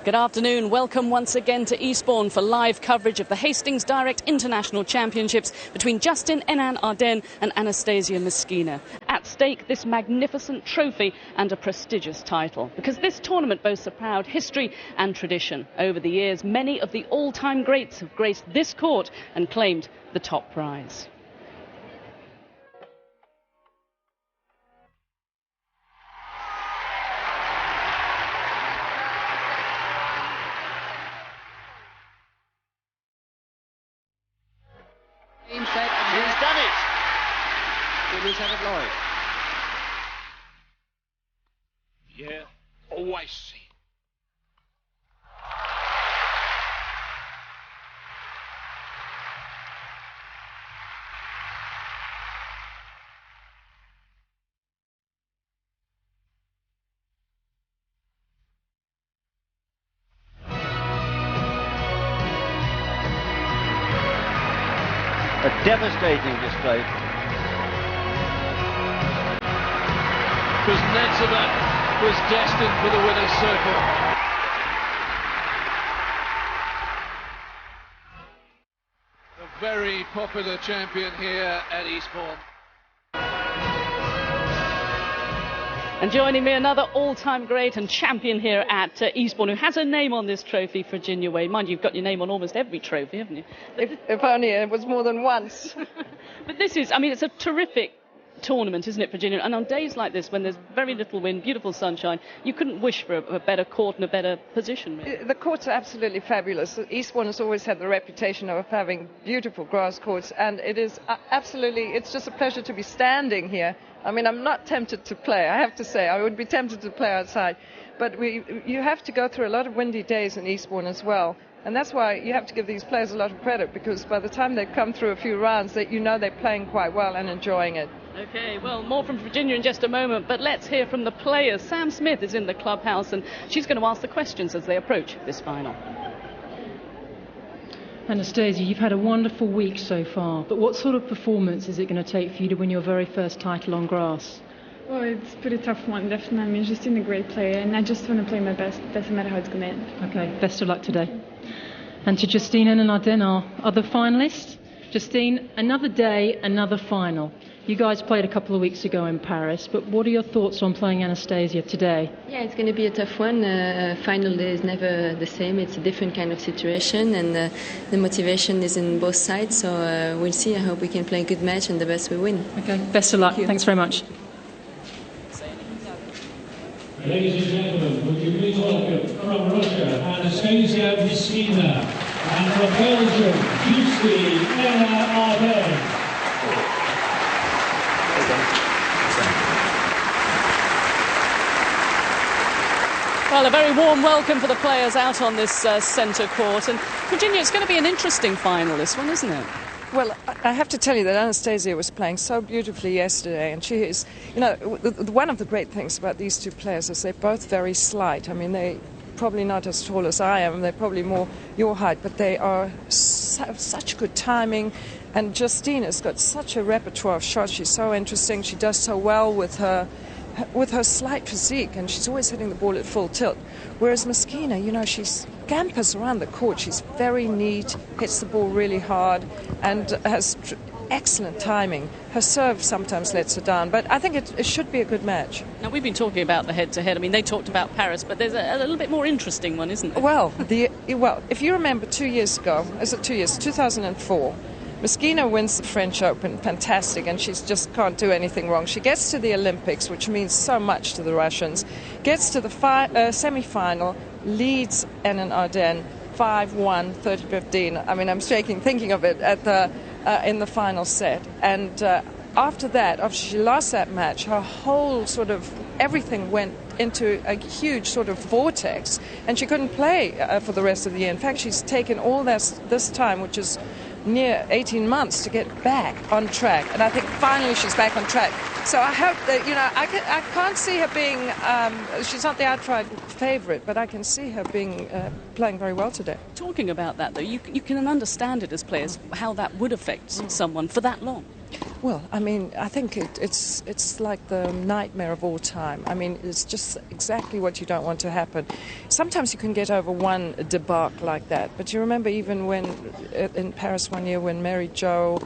Good afternoon. Welcome once again to Eastbourne for live coverage of the Hastings Direct International Championships between Justine Henin-Ardenne and Anastasia Meskina. At stake, this magnificent trophy and a prestigious title, because this tournament boasts a proud history and tradition. Over the years, many of the all-time greats have graced this court and claimed the top prize. He's done it! It is Evan Lloyd. Yeah. Oh, I see. A devastating display. Kuznetsova was destined for the winner's circle. A very popular champion here at Eastbourne. And joining me, another all-time great and champion here at Eastbourne, who has her name on this trophy, Virginia Wade. Mind you, you've got your name on almost every trophy, haven't you? If only it was more than once. But this is, I mean, it's a terrific tournament, isn't it, Virginia? And on days like this, when there's very little wind, beautiful sunshine, you couldn't wish for a better court and a better position, really. The courts are absolutely fabulous. Eastbourne has always had the reputation of having beautiful grass courts, and it is absolutely, it's just a pleasure to be standing here. I mean, I'm not tempted to play, I have to say. I would be tempted to play outside. But you have to go through a lot of windy days in Eastbourne as well. And that's why you have to give these players a lot of credit, because by the time they've come through a few rounds, you know they're playing quite well and enjoying it. OK, well, more from Virginia in just a moment, but let's hear from the players. Sam Smith is in the clubhouse, and she's going to ask the questions as they approach this final. Anastasia, you've had a wonderful week so far, but what sort of performance is it going to take for you to win your very first title on grass? Well, it's a pretty tough one, definitely. I mean, Justine a great player, and I just want to play my best. Doesn't matter how it's going to end. OK, best of luck today. And to Justine Henin-Ardenne, our other finalist. Justine, another day, another final. You guys played a couple of weeks ago in Paris, but what are your thoughts on playing Anastasia today? Yeah, it's going to be a tough one. Final day is never the same. It's a different kind of situation, and the motivation is in both sides. So we'll see. I hope we can play a good match, and the best we win. OK, best of luck. Thanks very much. Ladies and gentlemen, would you please welcome from Russia, Anastasia Meskina, and from Belgium, Justine Henin-Ardenne. Well, a very warm welcome for the players out on this centre court. And Virginia, it's going to be an interesting final, this one, isn't it? Well, I have to tell you that Anastasia was playing so beautifully yesterday, and she is, you know, one of the great things about these two players is they're both very slight. I mean, they're probably not as tall as I am, they're probably more your height, but they are such good timing. And Justine has got such a repertoire of shots. She's so interesting. She does so well with her slight physique, and she's always hitting the ball at full tilt. Whereas Meskina, you know, she scampers around the court. She's very neat, hits the ball really hard, and has excellent timing. Her serve sometimes lets her down, but I think it should be a good match. Now, we've been talking about the head-to-head. I mean, they talked about Paris, but there's a little bit more interesting one, isn't there? Well, if you remember 2 years ago, 2004, Meskina wins the French Open, fantastic, and she just can't do anything wrong. She gets to the Olympics, which means so much to the Russians, gets to the semi-final, leads Henin-Ardenne 5-1, 30-15. I mean, I'm shaking thinking of it in the final set. And after she lost that match, her whole sort of everything went into a huge sort of vortex, and she couldn't play for the rest of the year. In fact, she's taken all this time, which is near 18 months, to get back on track, and I think finally she's back on track. So I hope that, you know, I can't see her being, she's not the outright favourite, but I can see her being playing very well today. Talking about that, though, you can understand it as players, how that would affect someone for that long. Well, I mean, I think it's like the nightmare of all time. I mean, it's just exactly what you don't want to happen. Sometimes you can get over one debacle like that, but you remember even when in Paris one year when Mary Jo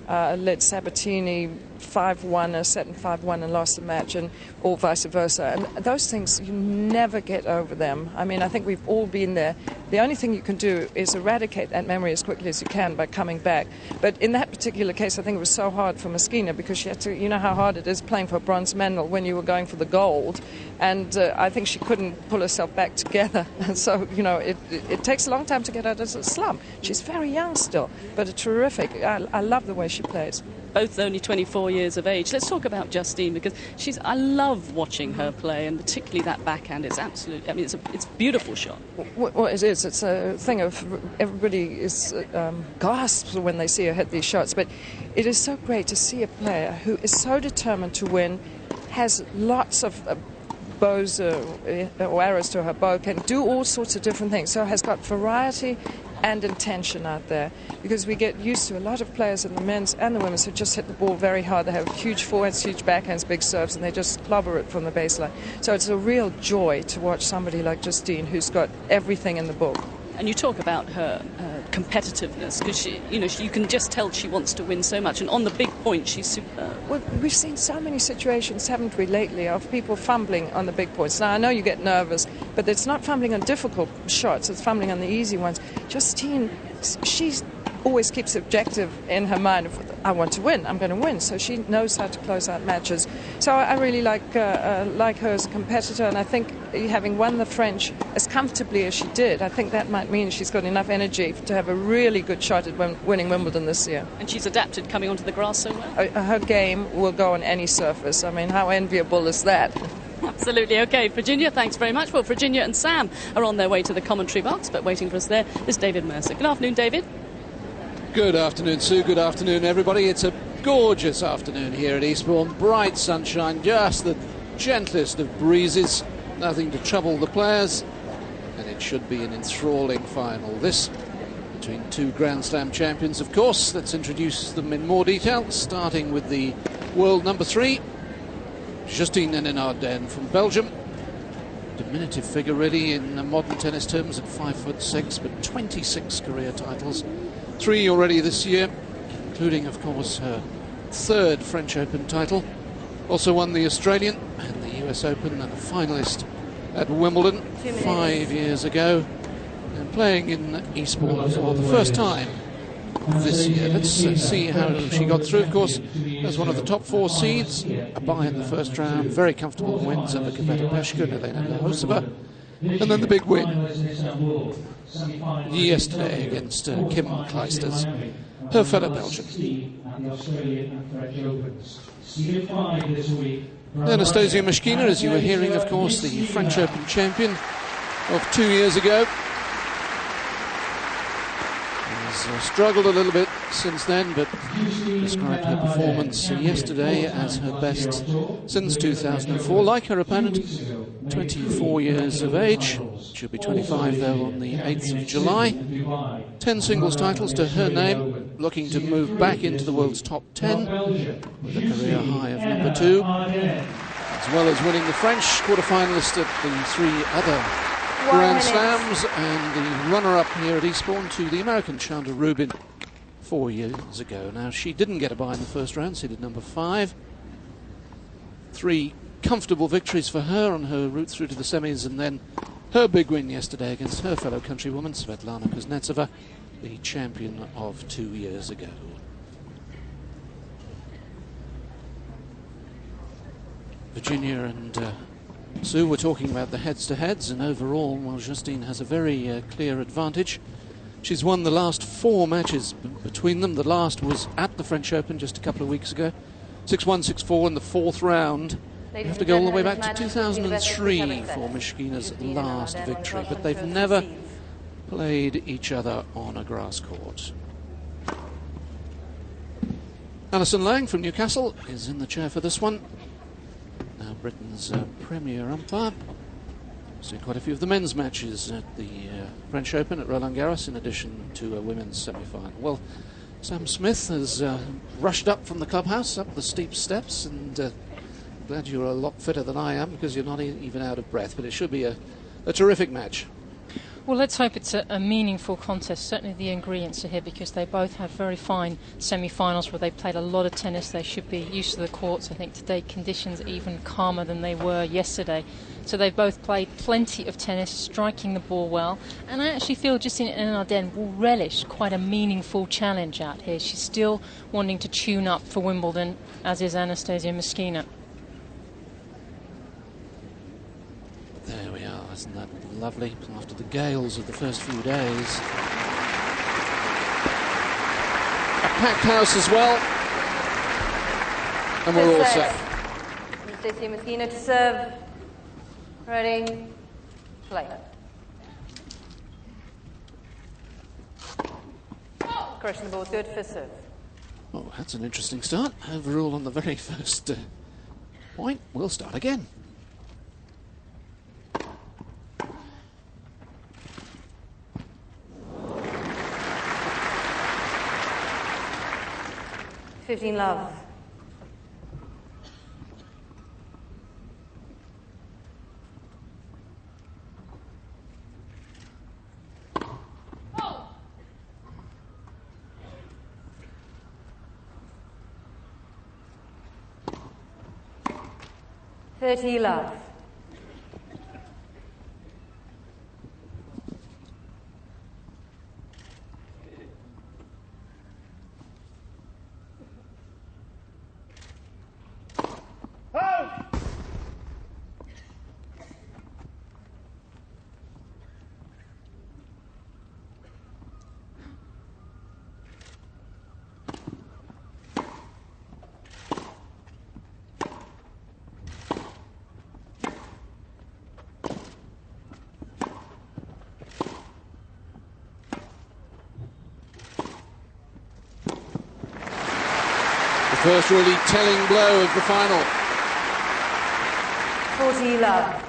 led Sabatini 5-1, a set in 5-1 and lost the match, and or vice versa. And those things, you never get over them. I mean, I think we've all been there. The only thing you can do is eradicate that memory as quickly as you can by coming back. But in that particular case, I think it was so hard for Meskina because she had to, you know how hard it is playing for a bronze medal when you were going for the gold. And I think she couldn't pull herself back together. And so, you know, it takes a long time to get out of the slump. She's very young still, but a terrific. I love the way she plays. Both only 24 years of age. Let's talk about Justine, because I love watching her play, and particularly that backhand is absolutely, I mean, it's a beautiful shot. Well, it is. It's a thing of everybody is gasps when they see her hit these shots, but it is so great to see a player who is so determined to win, has lots of bows or arrows to her bow, can do all sorts of different things, so has got variety and intention out there, because we get used to a lot of players in the men's and the women's who just hit the ball very hard. They have huge forehands, huge backhands, big serves, and they just clobber it from the baseline. So it's a real joy to watch somebody like Justine who's got everything in the book. And you talk about her competitiveness, because you can just tell she wants to win so much, and on the big point she's superb. Well, we've seen so many situations, haven't we, lately, of people fumbling on the big points. Now, I know you get nervous, but it's not fumbling on difficult shots, it's fumbling on the easy ones. Justine, she always keeps objective in her mind of, I want to win, I'm going to win, so she knows how to close out matches. So I really like her as a competitor, and I think having won the French as comfortably as she did, I think that might mean she's got enough energy to have a really good shot at winning Wimbledon this year. And she's adapted coming onto the grass so well. Her game will go on any surface. I mean, how enviable is that? Absolutely. OK, Virginia, thanks very much. Well, Virginia and Sam are on their way to the commentary box, but waiting for us there is David Mercer. Good afternoon, David. Good afternoon, Sue. Good afternoon, everybody. It's a gorgeous afternoon here at Eastbourne. Bright sunshine, just the gentlest of breezes, nothing to trouble the players, and it should be an enthralling final. This between two Grand Slam champions, of course. Let's introduce them in more detail, starting with the world number 3, Justine Henin-Ardenne from Belgium. Diminutive figure, really, in modern tennis terms, at 5'6", but 26 career titles. 3 already this year, including, of course, her 3rd French Open title. Also won the Australian and the US Open, and a finalist at Wimbledon 5 years ago, and playing in Eastbourne for the first time this year. Let's see how she got through. Of course, as one of the top 4 seeds, a bye in the first round, very comfortable wins over Kaveta Peshka and Elena Kohosova, and then the big win yesterday against Kim Clijsters, her fellow Belgian. Anastasia Meskina, as you were hearing, of course, the French Open champion of 2 years ago. Has struggled a little bit since then, but described her performance yesterday as her best since 2004. Like her opponent, 24 years of age. She'll be 25 though on the 8th of July. 10 singles titles to her name, looking to move back into the world's top 10 with a career high of number 2, as well as winning the French quarter-finalist at the 3 other Grand Slams, and the runner-up here at Eastbourne to the American Chandra Rubin 4 years ago. Now, she didn't get a bye in the first round, seeded number 5. 3 comfortable victories for her on her route through to the semis, and then her big win yesterday against her fellow countrywoman Svetlana Kuznetsova, the champion of 2 years ago. Virginia and Sue were talking about the heads-to-heads, and overall, well, Justine has a very clear advantage. She's won the last 4 matches between them. The last was at the French Open just a couple of weeks ago. 6-1, 6-4 in the 4th round. You have to go all the way back to 2003 for Meskina's last victory, but they've never played each other on a grass court. Alison Lang from Newcastle is in the chair for this one. Now Britain's premier umpire. Seen quite a few of the men's matches at the French Open at Roland Garros, in addition to a women's semi-final. Well, Sam Smith has rushed up from the clubhouse, up the steep steps, and glad you're a lot fitter than I am because you're not even out of breath, but it should be a terrific match. Well, let's hope it's a meaningful contest. Certainly the ingredients are here because they both have very fine semi-finals where they played a lot of tennis. They should be used to the courts. I think today conditions are even calmer than they were yesterday. So they've both played plenty of tennis, striking the ball well. And I actually feel Justine Henin-Ardenne will relish quite a meaningful challenge out here. She's still wanting to tune up for Wimbledon, as is Anastasia Meskina. There we are, isn't that lovely? After the gales of the first few days. A packed house as well. And we're all set. Anastasia Meskina to serve. Ready, play. Correction, the ball's good for serve. Oh, that's an interesting start. Overrule on the very first point. We'll start again. Love. Love. First really telling blow of the final. 40 love.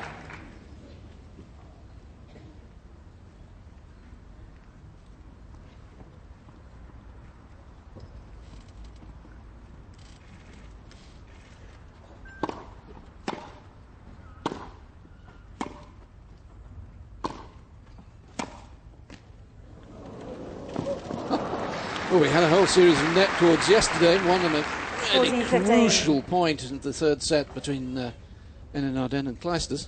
Well, we had a whole series of net cords yesterday. One of them a really 14-15. crucial point in the third set between Henin-Ardenne and Clijsters.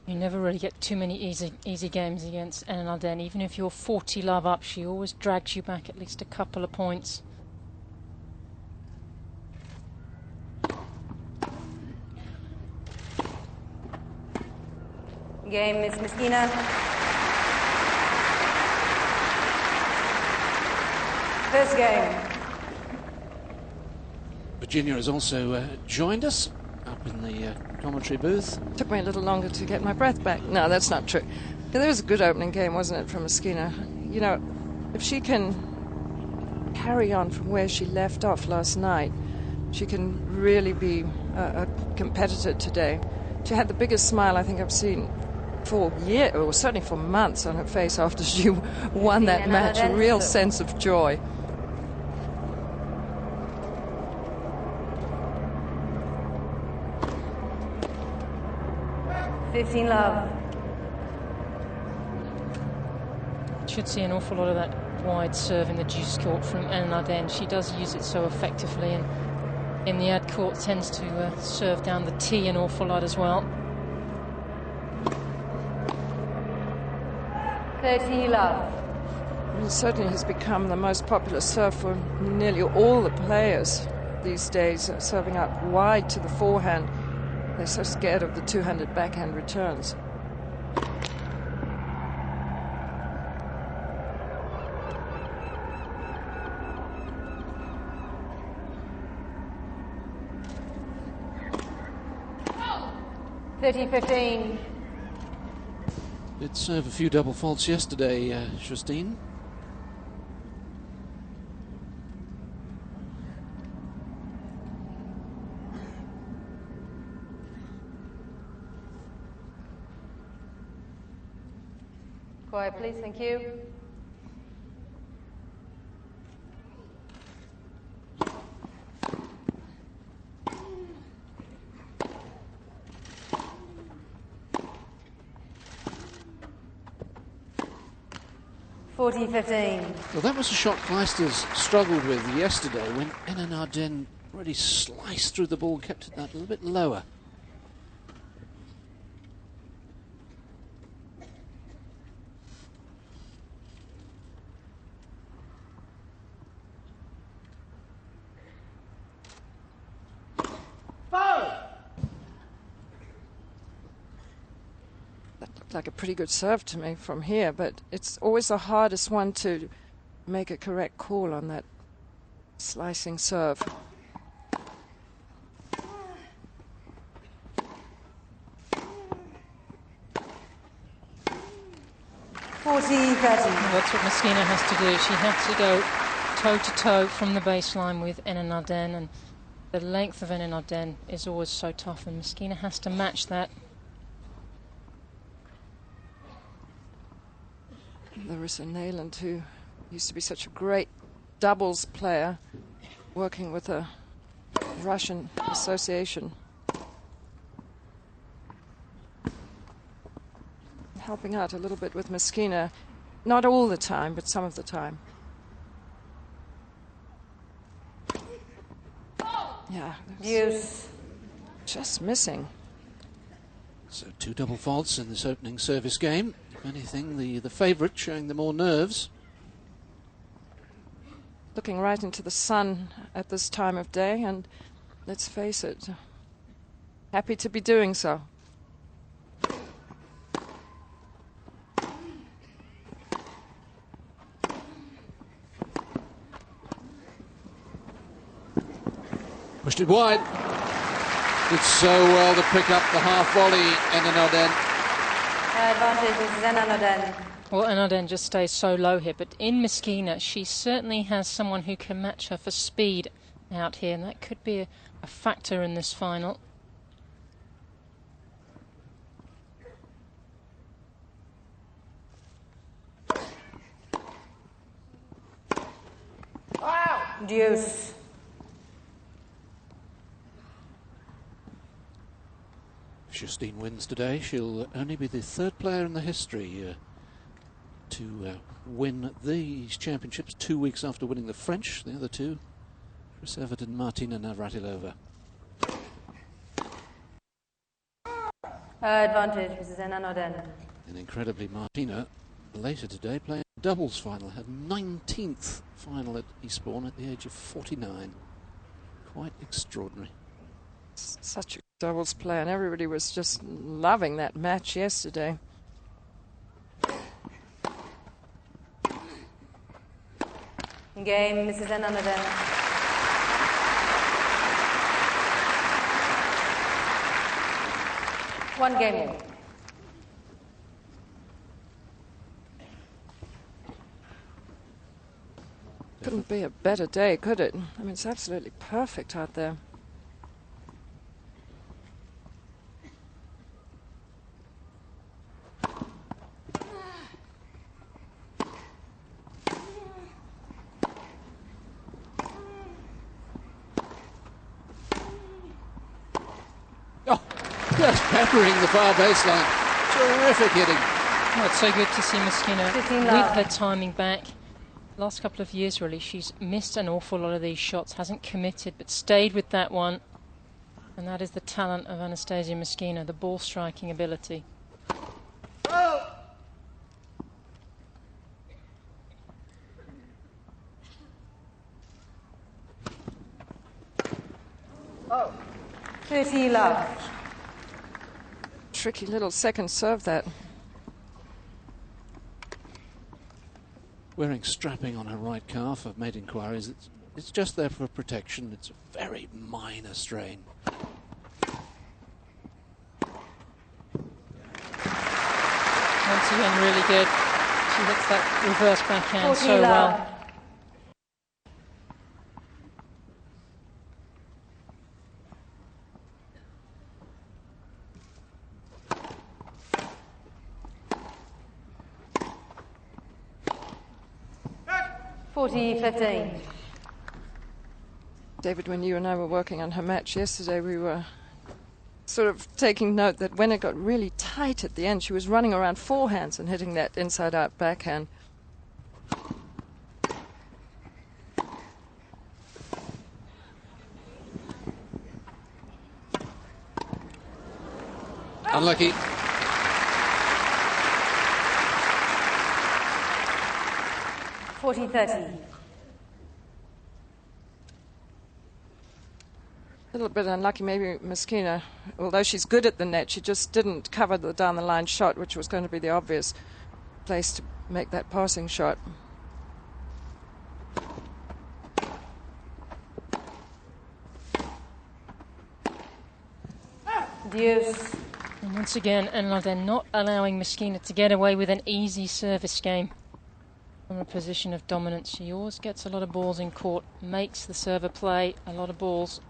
You never really get too many easy games against Henin-Ardenne. Even if you're 40 love up, she always drags you back at least a couple of points. Game is Meskina. First game. Virginia has also joined us up in the commentary booth. Took me a little longer to get my breath back. No, that's not true. But there was a good opening game, wasn't it, from Meskina? You know, if she can carry on from where she left off last night, she can really be a competitor today. She had the biggest smile I think I've seen for years, or certainly for months, on her face after she won that match. A real sense of joy. Love. Should see an awful lot of that wide serve in the deuce court from Henin-Ardenne. She does use it so effectively, and in the ad court tends to serve down the tee an awful lot as well. 30 love. It certainly has become the most popular serve for nearly all the players these days, serving up wide to the forehand. They're so scared of the two-handed backhand returns. Did serve a few double faults yesterday, Justine. Quiet, please. Thank you. Well, that was a shot Kleisters struggled with yesterday when Enan Arden really sliced through the ball, kept it that a little bit lower. Like a pretty good serve to me from here, but it's always the hardest one to make a correct call on that slicing serve. That's what Messina has to do. She has to go toe-to-toe from the baseline with Enan Arden, and the length of Enan Arden is always so tough, and Messina has to match that. Larissa Nayland, who used to be such a great doubles player, working with a Russian association. Helping out a little bit with Messina, not all the time, but some of the time. Yeah, Use. Just missing. So 2 double faults in this opening service game. If anything, the favourite showing the more nerves. Looking right into the sun at this time of day, and let's face it, happy to be doing so. Pushed it wide. Did so well to pick up the half volley, Enan Arden. Advantage is Enan Arden. Well, Enan Arden just stays so low here, but in Messina, she certainly has someone who can match her for speed out here, and that could be a factor in this final. Deuce. If Justine wins today, she'll only be the 3rd player in the history to win these championships 2 weeks after winning the French. The other 2, Chris Evert and Martina Navratilova. Advantage, Mrs. Enan Arden. And incredibly, Martina later today playing a doubles final, her 19th final at Eastbourne at the age of 49. Quite extraordinary. Such a doubles player, and everybody was just loving that match yesterday. Game, Mrs. Enan Arden. One game. Couldn't be a better day, could it? I mean, it's absolutely perfect out there. Just peppering the far baseline. Terrific hitting. Oh, it's so good to see Messina with her timing back. Last couple of years, really, she's missed an awful lot of these shots, hasn't committed, but stayed with that one. And that is the talent of Anastasia Messina, the ball striking ability. Oh. 30 love. Tricky little second serve, that. Wearing strapping on her right calf. I've made inquiries. It's just there for protection. It's a very minor strain. Once again, really good. She hits that reverse backhand so well. David, when you and I were working on her match yesterday, we were sort of taking note that when it got really tight at the end, she was running around forehands and hitting that inside-out backhand. Unlucky. (40-30). A little bit unlucky, maybe Meskina. Although she's good at the net, she just didn't cover the down-the-line shot, which was going to be the obvious place to make that passing shot. Deuce. And once again, they're not allowing Meskina to get away with an easy service game. From a position of dominance, she always gets a lot of balls in court, makes the server play a lot of balls.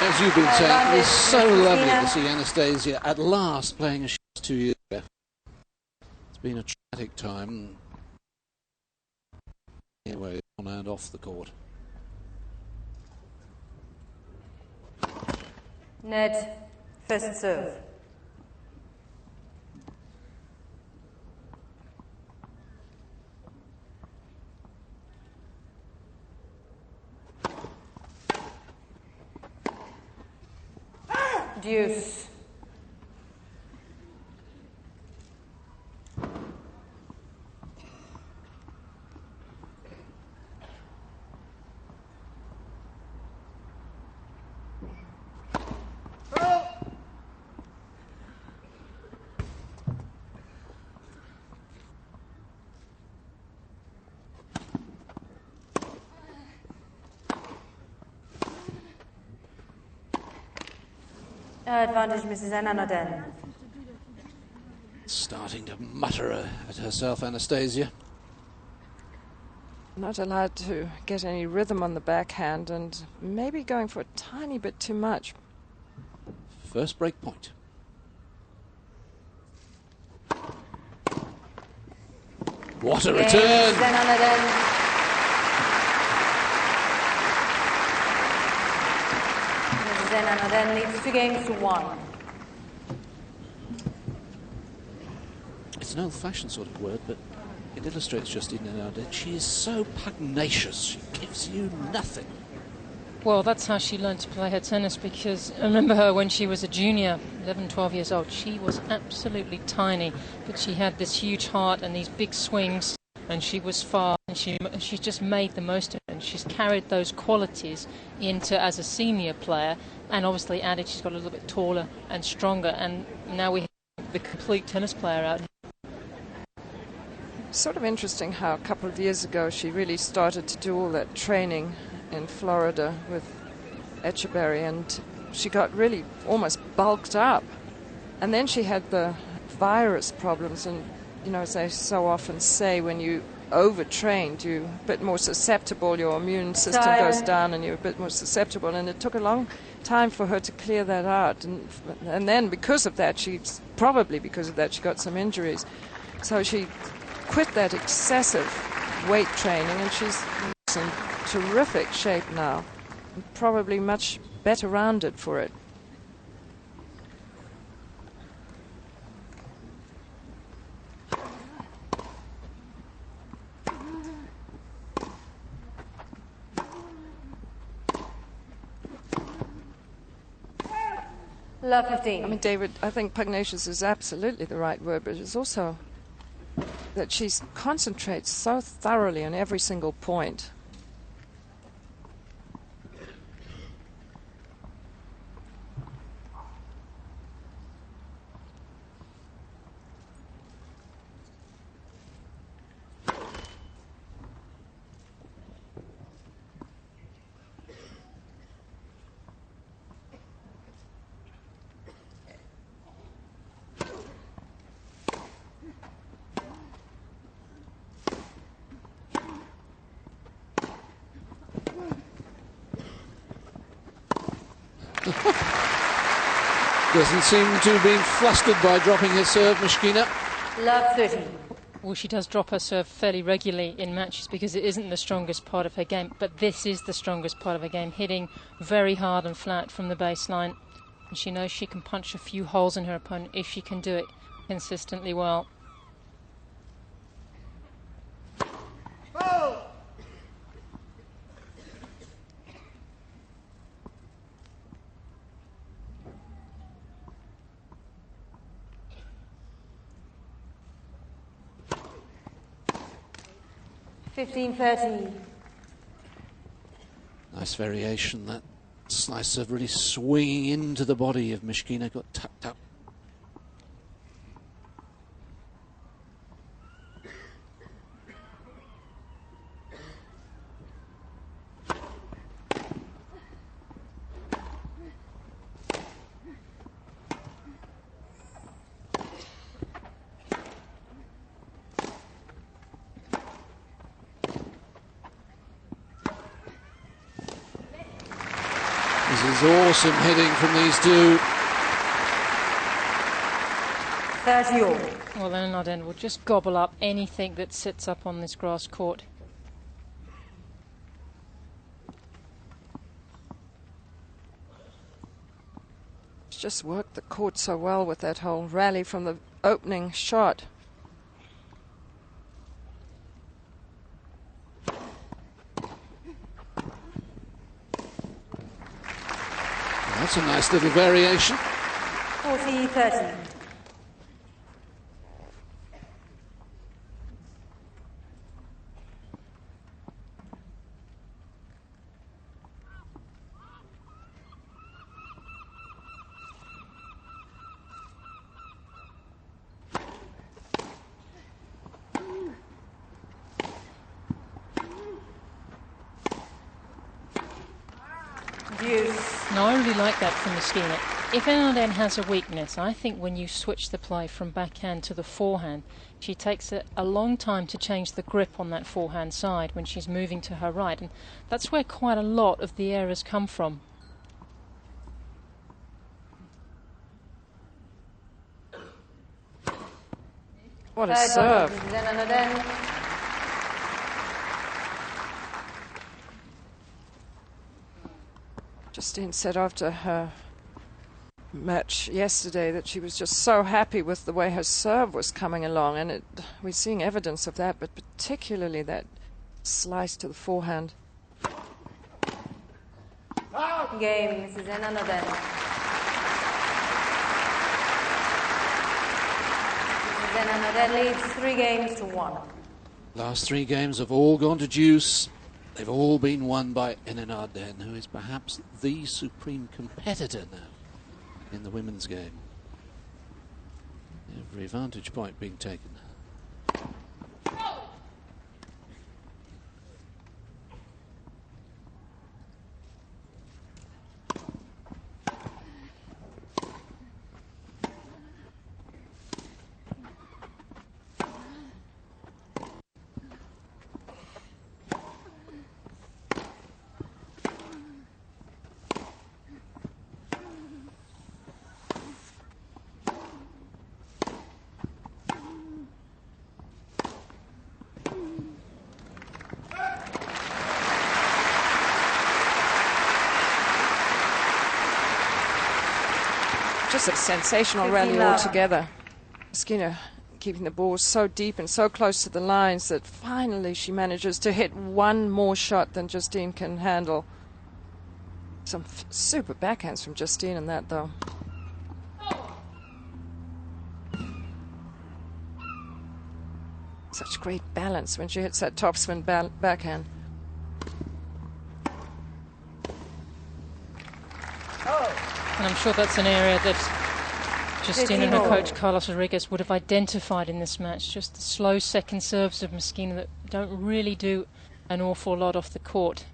As you've been saying, it is so lovely to see Anastasia at last playing as she was 2 years ago. It's been a tragic time, anyway, on and off the court. Net. First serve. Deuce. Advantage, Mrs. Ananoden. Starting to mutter at herself, Anastasia. Not allowed to get any rhythm on the backhand and maybe going for a tiny bit too much. First break point. What a return! Mrs. Ananoden. Then leads 2-1. It's an old-fashioned sort of word, but it illustrates Justine Nowadays. She is so pugnacious. She gives you nothing. Well, that's how she learned to play her tennis, because I remember her when she was a junior, 11, 12 years old. She was absolutely tiny, but she had this huge heart and these big swings, and she was fast, and she just made the most of it, and she's carried those qualities into as a senior player, and obviously added she's got a little bit taller and stronger, and now we have the complete tennis player out here. Sort of interesting how a couple of years ago she really started to do all that training in Florida with Etcheberry, and she got really almost bulked up, and then she had the virus problems, and you know, as they so often say, when you overtrained, you're a bit more susceptible, your immune system goes down and you're a bit more susceptible, and it took a long time for her to clear that out, and then because of that, she got some injuries, so she quit that excessive weight training, and she's in terrific shape now, and probably much better rounded for it. Love 15. I mean, David, I think pugnacious is absolutely the right word, but it's also that she concentrates so thoroughly on every single point. Doesn't seem to have been flustered by dropping her serve, Myskina. Love 30. Well, she does drop her serve fairly regularly in matches because it isn't the strongest part of her game, but this is the strongest part of her game, hitting very hard and flat from the baseline. And she knows she can punch a few holes in her opponent if she can do it consistently well. Oh. $15.30. Nice variation. That slice of really swinging into the body of Myskina got tucked up. This is awesome hitting from these two. 30 all. Well, then Arden will just gobble up anything that sits up on this grass court. She's just worked the court so well with that whole rally from the opening shot. That's a nice little variation. 40-30. No, I really like that from Myskina. If Arden has a weakness, I think when you switch the play from backhand to the forehand, she takes a long time to change the grip on that forehand side when she's moving to her right, and that's where quite a lot of the errors come from. What a serve. Justine said after her match yesterday that she was just so happy with the way her serve was coming along, and we're seeing evidence of that, but particularly that slice to the forehand. Game, Mrs. Enanoden. Mrs. Enanoden leads 3-1. Last 3 games have all gone to deuce. They've all been won by Enanoden, who is perhaps the supreme competitor now in the women's game. Every vantage point being taken. Just a sensational rally altogether. Skinner keeping the ball so deep and so close to the lines that finally she manages to hit one more shot than Justine can handle. Some super backhands from Justine in that, though. Such great balance when she hits that topspin backhand. And I'm sure that's an area that Justine and her coach Carlos Rodriguez would have identified in this match. Just the slow second serves of Myskina that don't really do an awful lot off the court.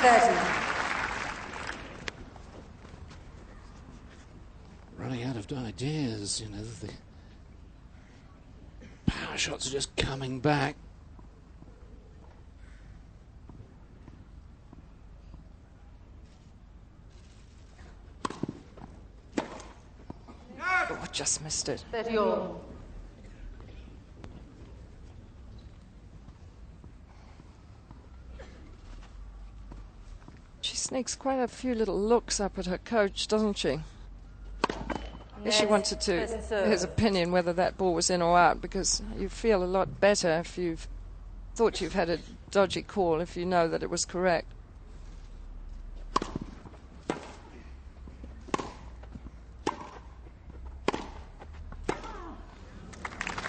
30. Running out of ideas, you know, the power shots are just coming back. Oh, just missed it. 30 all. She sneaks quite a few little looks up at her coach, doesn't she? If she wanted to, his opinion, whether that ball was in or out, because you feel a lot better if you've thought you've had a dodgy call, if you know that it was correct.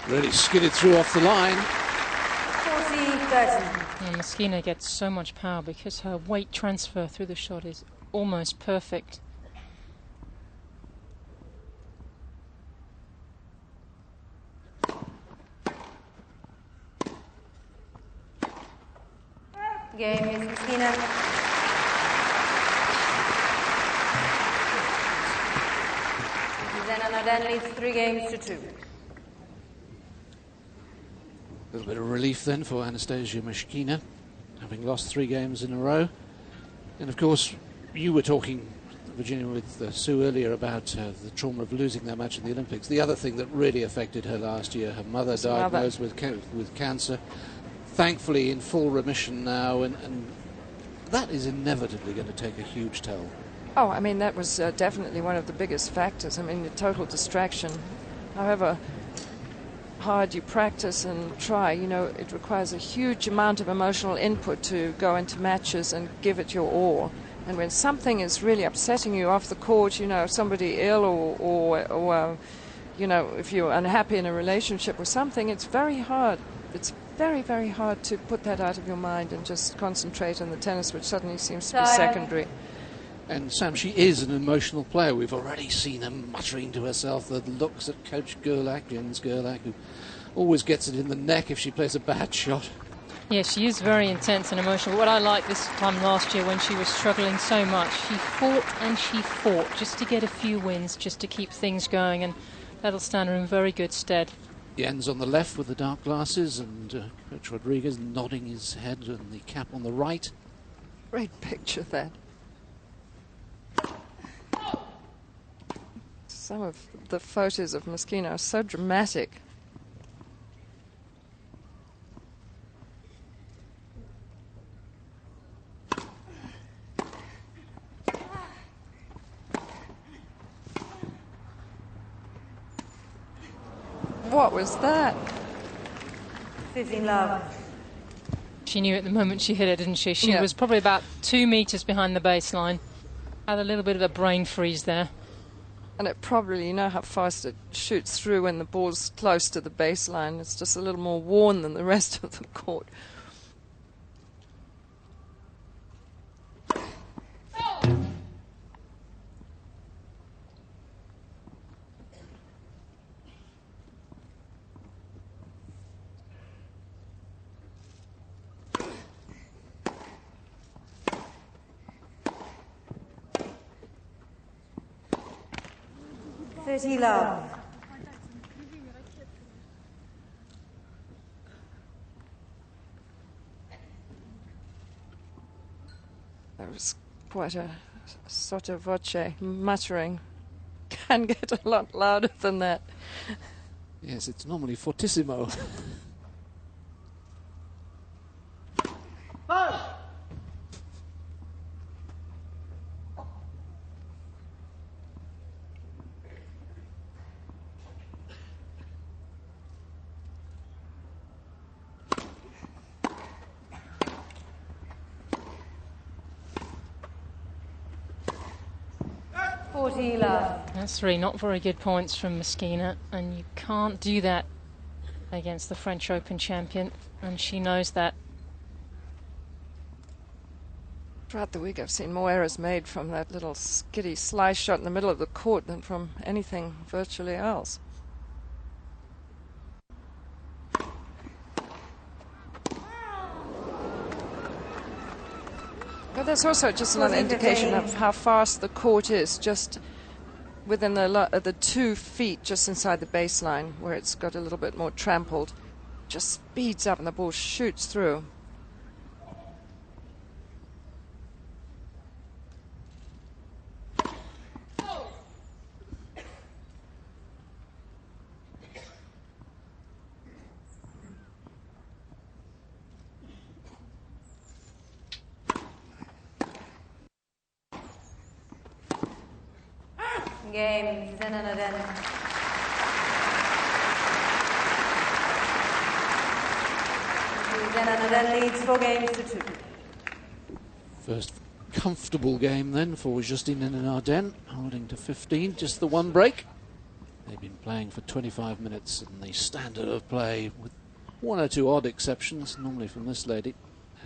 Really skidded through off the line. 40-30. And Messina gets so much power because her weight transfer through the shot is almost perfect. Game is Messina. Zena Naden leads 3 games to 2. A little bit of relief then for Anastasia Meshkina, having lost 3 games in a row. And of course, you were talking, Virginia, with Sue earlier about the trauma of losing that match in the Olympics. The other thing that really affected her last year, her mother diagnosed with cancer, thankfully in full remission now, and that is inevitably going to take a huge toll. Oh, I mean, that was definitely one of the biggest factors. I mean, the total distraction. However hard you practice and try, you know, it requires a huge amount of emotional input to go into matches and give it your all. And when something is really upsetting you off the court, you know, somebody ill or you know, if you're unhappy in a relationship or something, it's very hard. It's very, very hard to put that out of your mind and just concentrate on the tennis, which suddenly seems to be secondary. And Sam, she is an emotional player. We've already seen her muttering to herself the looks at Coach Gerlach, Jens Gerlach, who always gets it in the neck if she plays a bad shot. Yeah, she is very intense and emotional. What I liked this time last year when she was struggling so much, she fought and she fought just to get a few wins, just to keep things going, and that'll stand her in very good stead. Jens on the left with the dark glasses, and Coach Rodriguez nodding his head and the cap on the right. Great picture, that. Some of the photos of Messina are so dramatic. What was that? 15 love. She knew at the moment she hit it, didn't she? She Yeah. was probably about 2 meters behind the baseline. Had a little bit of a brain freeze there. And it probably, you know how fast it shoots through when the ball's close to the baseline. It's just a little more worn than the rest of the court. Love. That was quite a sotto voce muttering. Can get a lot louder than that. Yes, it's normally fortissimo. That's 3 not very good points from Messina, and you can't do that against the French Open champion, and she knows that. Throughout the week I've seen more errors made from that little skiddy slice shot in the middle of the court than from anything virtually else. Got There's also just another indication of how fast the court is, just within the 2 feet just inside the baseline, where it's got a little bit more trampled. Just speeds up and the ball shoots through. Game, Susanna Nadal. Susanna Nadal leads 4 games to 2. First comfortable game then for Justine Henin-Ardenne, holding to 15, just the 1 break. They've been playing for 25 minutes and the standard of play, with 1 or 2 odd exceptions, normally from this lady,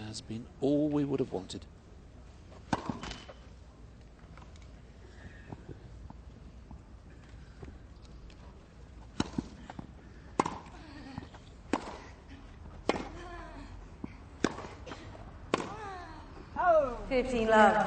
has been all we would have wanted. Oh. 15 love.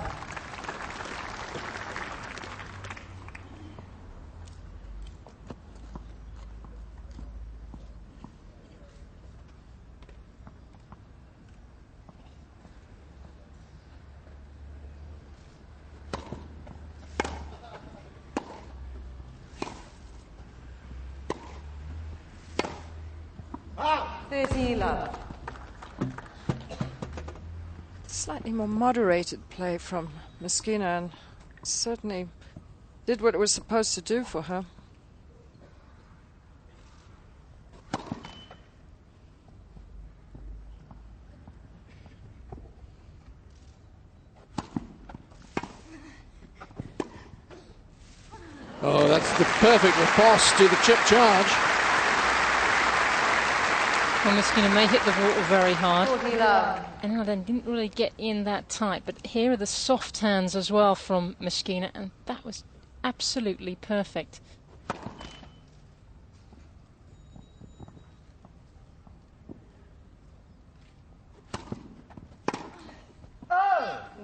Wow. 30 love. Slightly more moderated play from Meskina, and certainly did what it was supposed to do for her. Oh, that's the perfect riposte to the chip charge. Well, Meskina may hit the water very hard. 40 love. And Ardenne didn't really get in that tight, but here are the soft hands as well from Meskina, and that was absolutely perfect.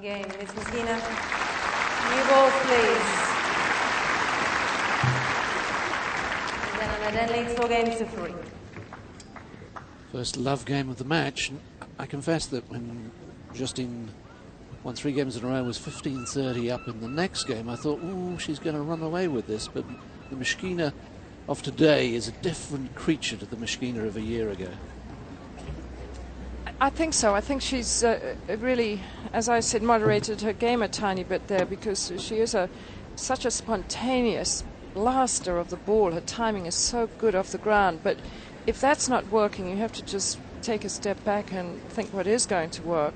Game, Miss Meskina. New balls, please. Susanna Nadal leads 4 games to 3. First love game of the match. I confess that when Justine won 3 games in a row, was 15-30 up in the next game, I thought, ooh, she's going to run away with this. But the Meskina of today is a different creature to the Meskina of a year ago. I think so. I think she's really, as I said, moderated her game a tiny bit there, because she is such a spontaneous blaster of the ball. Her timing is so good off the ground. But if that's not working, you have to just take a step back and think what is going to work.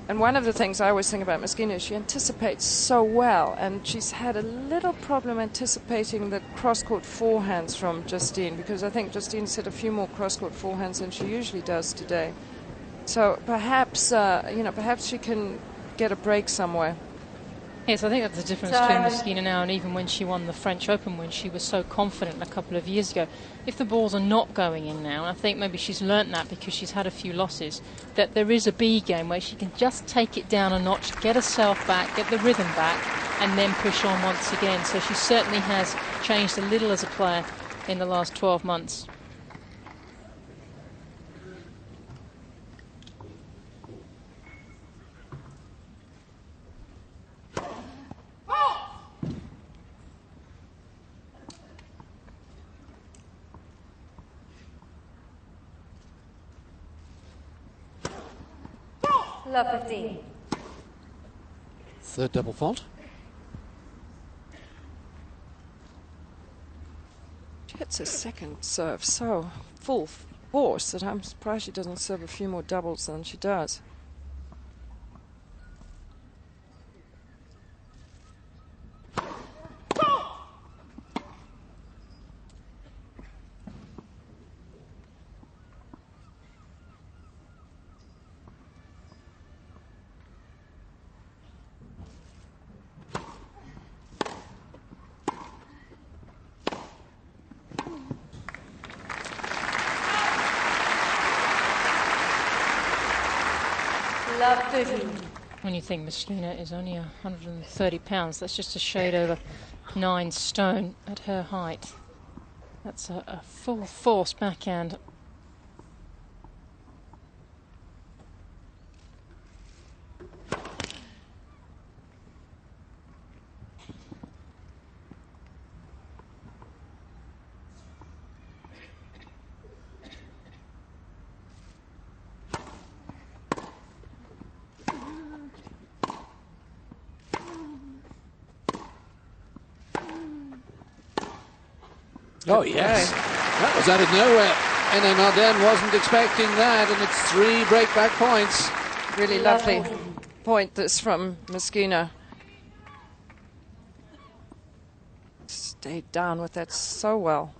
And one of the things I always think about Meskina is she anticipates so well, and she's had a little problem anticipating the cross-court forehands from Justine, because I think Justine's hit a few more cross-court forehands than she usually does today. So perhaps, perhaps she can get a break somewhere. Yes, I think that's the difference between Meskina now and even when she won the French Open, when she was so confident a couple of years ago. If the balls are not going in now, and I think maybe she's learnt that because she's had a few losses, that there is a B game where she can just take it down a notch, get herself back, get the rhythm back, and then push on once again. So she certainly has changed a little as a player in the last 12 months. Love 15. Third double fault. She hits her second serve so full force that I'm surprised she doesn't serve a few more doubles than she does. Love 13. When you think Mosquina is only 130 pounds, that's just a shade over 9 stone at her height. That's a full force backhand. Oh, yes. That was out of nowhere. Enan Arden wasn't expecting that, and it's 3 breakback points. Really lovely point this from Mosquina. Stayed down with that so well.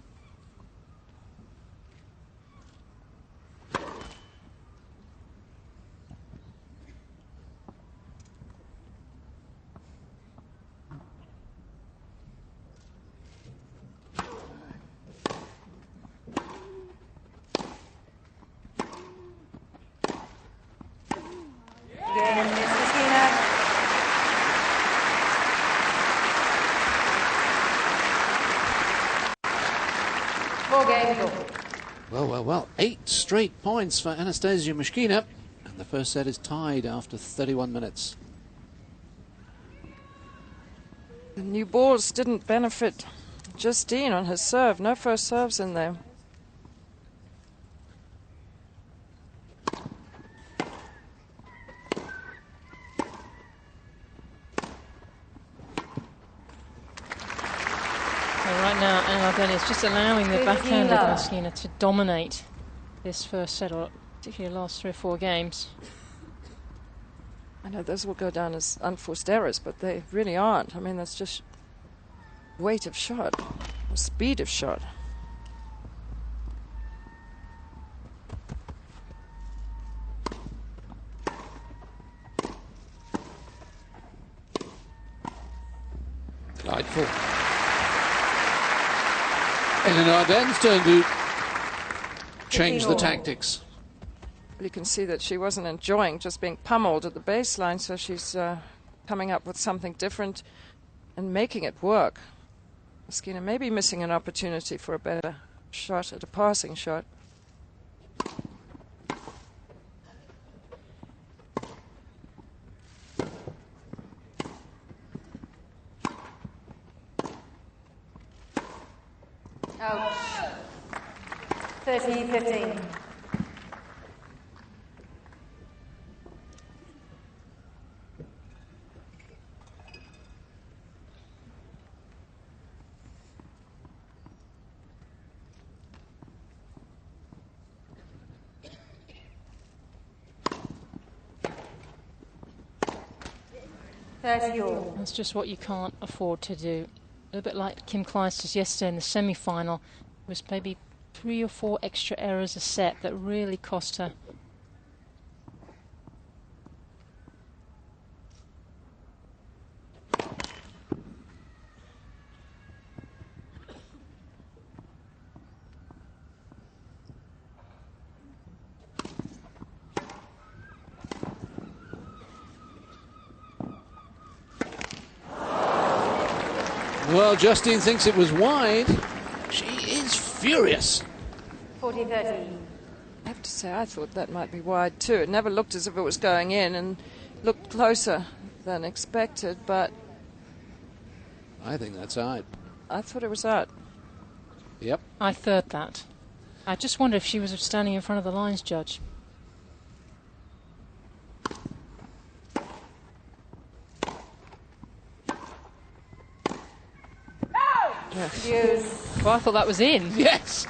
Well, 8 straight points for Anastasia Mosquina, and the first set is tied after 31 minutes. The new balls didn't benefit Justine on her serve. No first serves in there. Right now, Enan Arden is just allowing the backhand of Mosquina to dominate this first set, or particularly the last 3 or 4 games. I know those will go down as unforced errors, but they really aren't. I mean, that's just weight of shot, or speed of shot. Delightful. Enan Arden's turn to change the tactics. You can see that she wasn't enjoying just being pummeled at the baseline, so she's coming up with something different and making it work. Mosquina may be missing an opportunity for a better shot at a passing shot. Ouch. 30-15. That's just what you can't afford to do. A little bit like Kim Clijsters yesterday in the semi-final. It was maybe 3 or 4 extra errors a set that really cost her. Well, Justine thinks it was wide. She is furious. 40-30. I have to say, I thought that might be wide too. It never looked as if it was going in, and looked closer than expected, but I think that's out. I thought it was out. Yep. I third that. I just wonder if she was standing in front of the lines judge. Yes. Well, I thought that was in. Yes.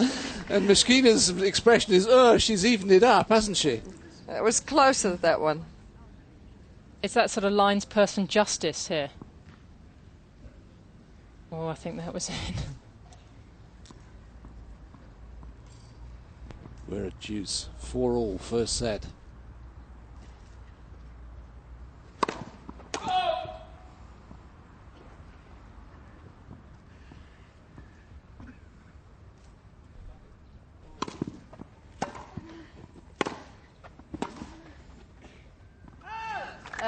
And Mosquina's expression is, oh, she's evened it up, hasn't she? It was closer, that one. It's that sort of linesperson justice here. Oh, I think that was in. We're at deuce. 4-all, first set.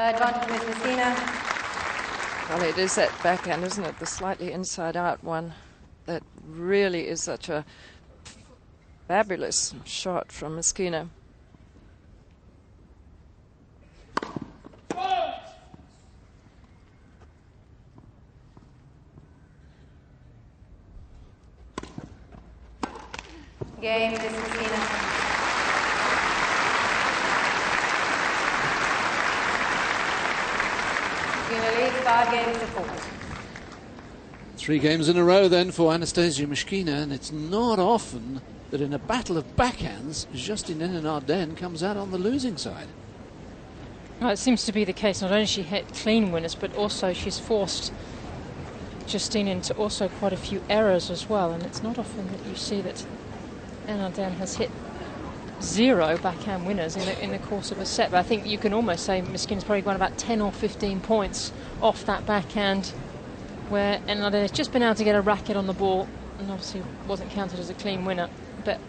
Advantage, Miss Messina. Well, it is that backhand, isn't it? The slightly inside-out one that really is such a fabulous shot from Messina. Game, Miss Messina. Messina leads 5 games to 4. 3 games in a row then for Anastasia Myskina, and it's not often that in a battle of backhands, Justine Henin-Ardenne comes out on the losing side. Well, it seems to be the case. Not only she hit clean winners, but also she's forced Justine into also quite a few errors as well, and it's not often that you see that Henin-Ardenne has hit 0 backhand winners in the course of a set. But I think you can almost say Myskina's probably gone about 10 or 15 points off that backhand, where Henin-Ardenne has just been able to get a racket on the ball, and obviously wasn't counted as a clean winner. But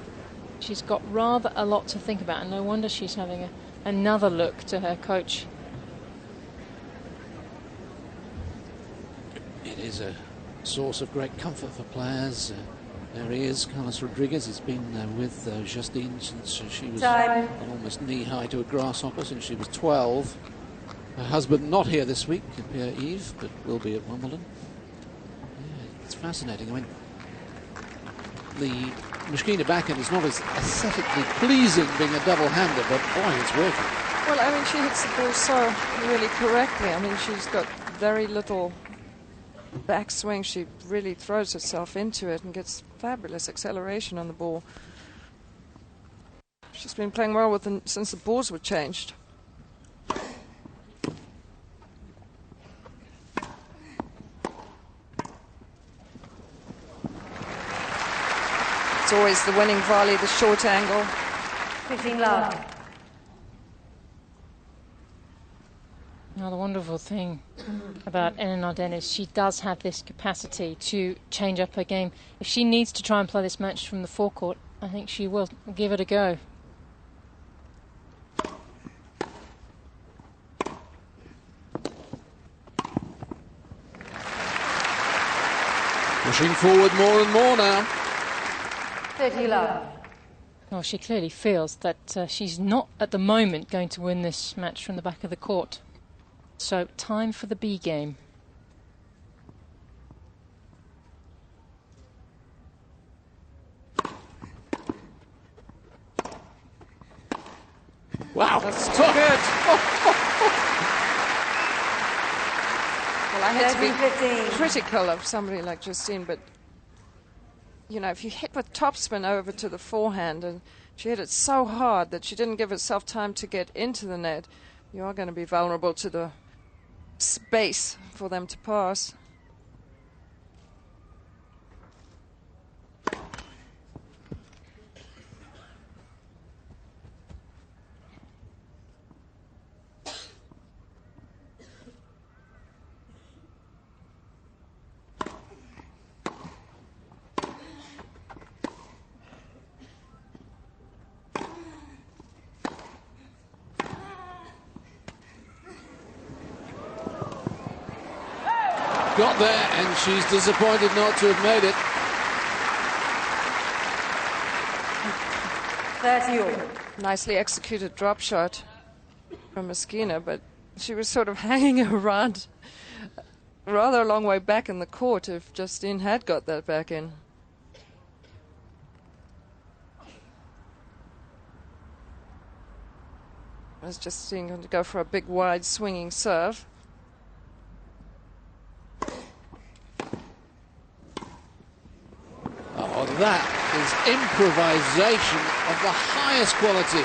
she's got rather a lot to think about, and no wonder she's having another look to her coach. It is a source of great comfort for players. There he is, Carlos Rodriguez. He's been with Justine since she was almost knee-high to a grasshopper, since she was 12. Her husband not here this week, Pierre-Yves, but will be at Wimbledon. Yeah, it's fascinating. I mean, the Myskina backhand is not as aesthetically pleasing being a double-hander, but boy, it's working. Well, I mean, she hits the ball so really correctly. I mean, she's got very little backswing. She really throws herself into it and gets fabulous acceleration on the ball. She's been playing well with since the balls were changed. It's always the winning volley, the short angle. Fishing love. Now, the wonderful thing about Henin-Ardenne is she does have this capacity to change up her game. If she needs to try and play this match from the forecourt, I think she will give it a go. Pushing forward more and more now. 30 love. Well, she clearly feels that she's not at the moment going to win this match from the back of the court. So, time for the B game. Wow, that's too good. Well, I had to be critical of somebody like Justine, but you know, if you hit with topspin over to the forehand, and she hit it so hard that she didn't give herself time to get into the net, you are going to be vulnerable to the space for them to pass. Got there, and she's disappointed not to have made it. 30 all. Nicely executed drop shot from Myskina, but she was sort of hanging around rather a long way back in the court if Justine had got that back in. I was Justine going to go for a big wide swinging serve. Oh, that is improvisation of the highest quality.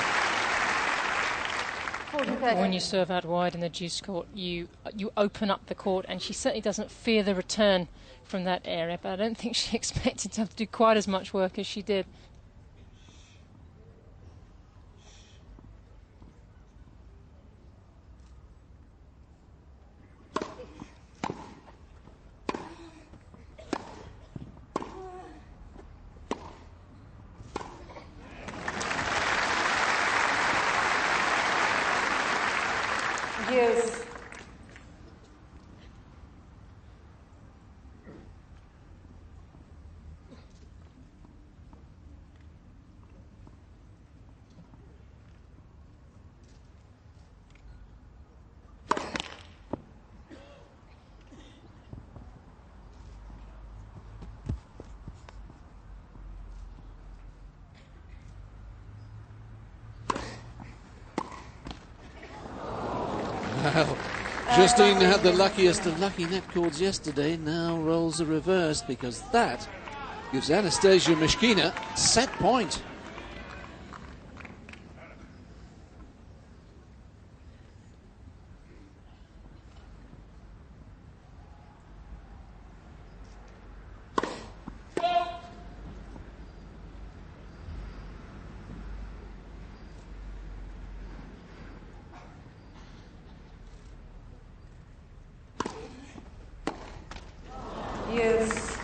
When you serve out wide in the deuce court, you open up the court, and she certainly doesn't fear the return from that area, but I don't think she expected to have to do quite as much work as she did. Yes. Justine had the luckiest of lucky net cords yesterday, now roles are reversed because that gives Anastasia Myskina set point.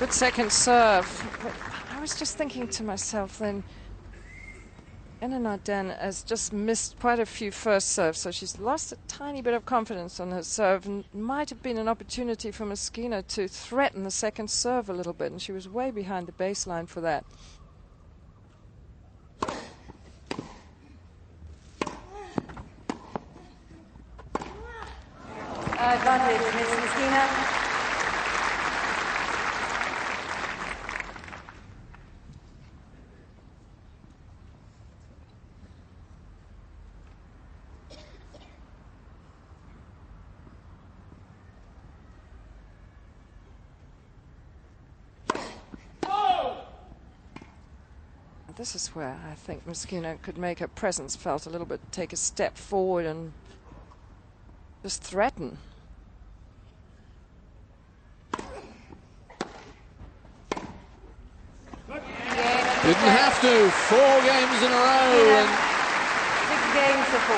Good second serve. But I was just thinking to myself then, Anna Arden has just missed quite a few first serves, so she's lost a tiny bit of confidence on her serve, and might have been an opportunity for Myskina to threaten the second serve a little bit, and she was way behind the baseline for that. Advantage, Miss Myskina. This is where I think Myskina could make her presence felt a little bit, take a step forward and just threaten. Didn't have to. 4 games in a row. And 6 games to 4.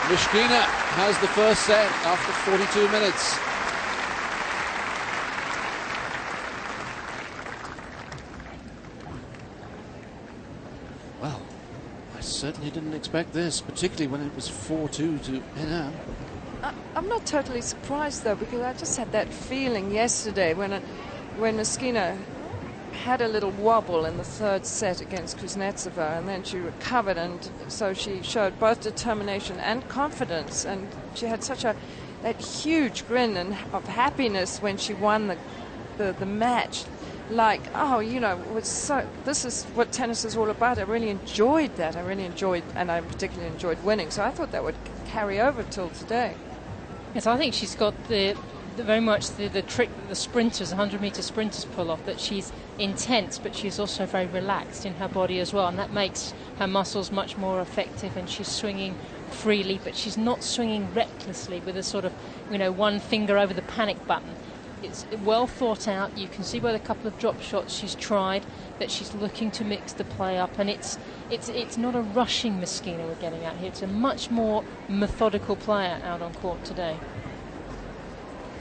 Myskina has the first set after 42 minutes. Well, I certainly didn't expect this, particularly when it was 4-2 to Henan. I'm not totally surprised though, because I just had that feeling yesterday when Myskina had a little wobble in the third set against Kuznetsova, and then she recovered, and so she showed both determination and confidence, and she had such that huge grin of happiness when she won the match. Like, oh, you know, this is what tennis is all about. I really enjoyed that. And I particularly enjoyed winning. So I thought that would carry over till today. Yes, I think she's got very much the trick that the sprinters, 100-meter sprinters pull off, that she's intense, but she's also very relaxed in her body as well, and that makes her muscles much more effective, and she's swinging freely, but she's not swinging recklessly with a sort of, one finger over the panic button. It's well thought out. You can see by the couple of drop shots she's tried that she's looking to mix the play up, and it's not a rushing Myskina we're getting at here. It's a much more methodical player out on court today.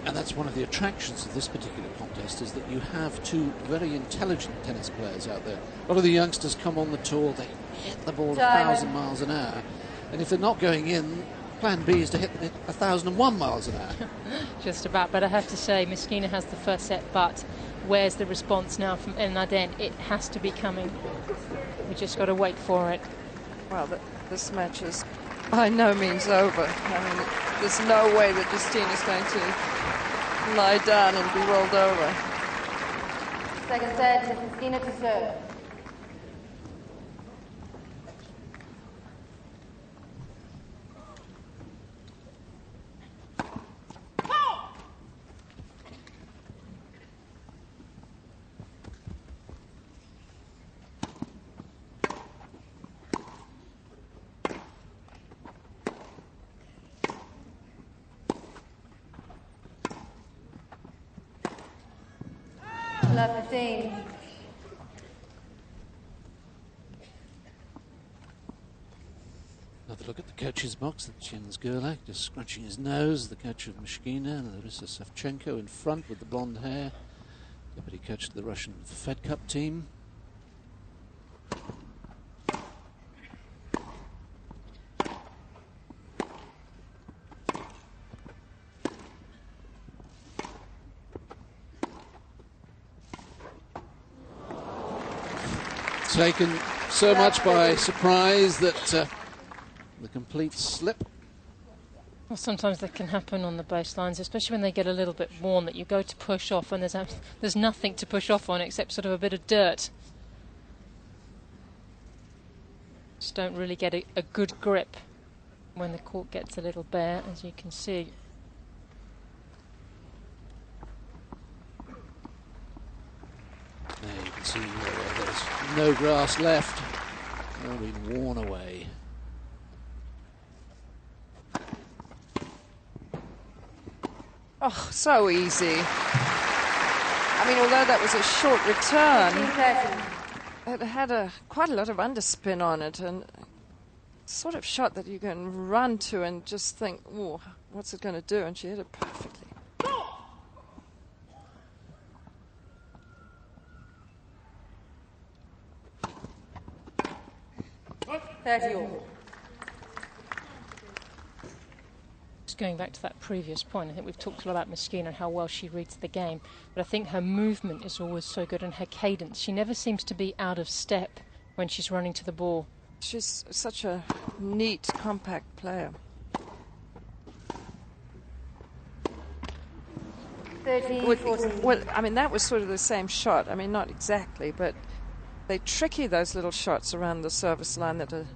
And that's one of the attractions of this particular contest, is that you have 2 very intelligent tennis players out there. A lot of the youngsters come on the tour, they hit the ball 1,000 miles an hour, and if they're not going in, plan B is to hit it 1,001 miles an hour. Just about, but I have to say Myskina has the first set, but where's the response now from Anna Arden? It has to be coming. We just got to wait for it. Well, this match is by no means over. I mean, there's no way that Justine is going to lie down and be rolled over. Second set, Myskina to serve. Love 15. Another look at the coach's box. That's Jens Gerlach just scratching his nose. The coach of Myskina, and Larissa Savchenko in front with the blonde hair. Deputy coach of the Russian Fed Cup team. Taken so much by surprise that the complete slip. Well, sometimes that can happen on the baselines, especially when they get a little bit worn, that you go to push off and there's nothing to push off on except sort of a bit of dirt. Just don't really get a good grip when the court gets a little bare, as you can see. See where there's no grass left. All been worn away. Oh, so easy. I mean, although that was a short return, it had quite a lot of underspin on it, and sort of shot that you can run to and just think, oh, what's it going to do? And she hit it perfectly. 30 all. Just going back to that previous point, I think we've talked a lot about Meskina and how well she reads the game, but I think her movement is always so good and her cadence. She never seems to be out of step when she's running to the ball. She's such a neat, compact player. 13, 14. Well, I mean, that was sort of the same shot. I mean, not exactly, but they're tricky, those little shots around the service line that are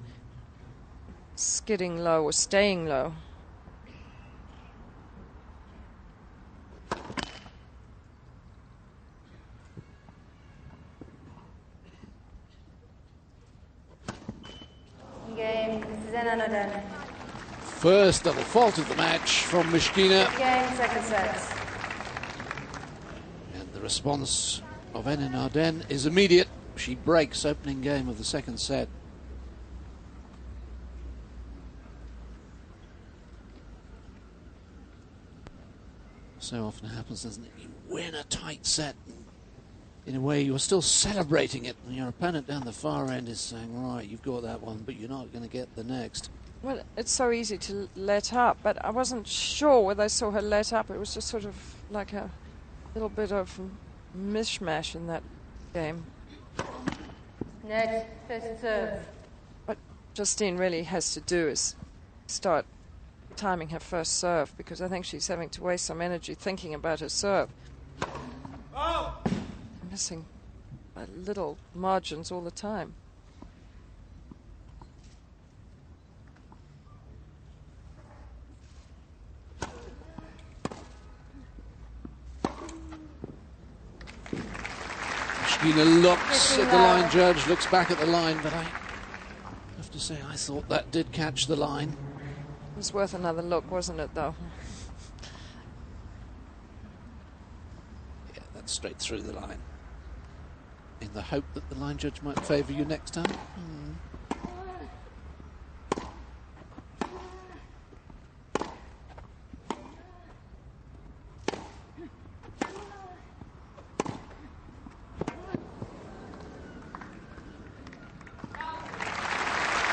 skidding low or staying low. Game, this is Anna Arden. First double fault of the match from Meskina. Game, second set. And the response of Anna Arden is immediate. She breaks opening game of the second set. So often happens, doesn't it? You win a tight set. In a way, you're still celebrating it, and your opponent down the far end is saying, right, you've got that one, but you're not going to get the next. Well, it's so easy to let up, but I wasn't sure whether I saw her let up. It was just sort of like a little bit of mishmash in that game. Net, first serve. What Justine really has to do is start timing her first serve, because I think she's having to waste some energy thinking about her serve. Oh! Missing little margins all the time. Meskina looks at the line judge, looks back at the line, but I have to say I thought that did catch the line. It was worth another look, wasn't it, though? Yeah, that's straight through the line. In the hope that the line judge might favour you next time.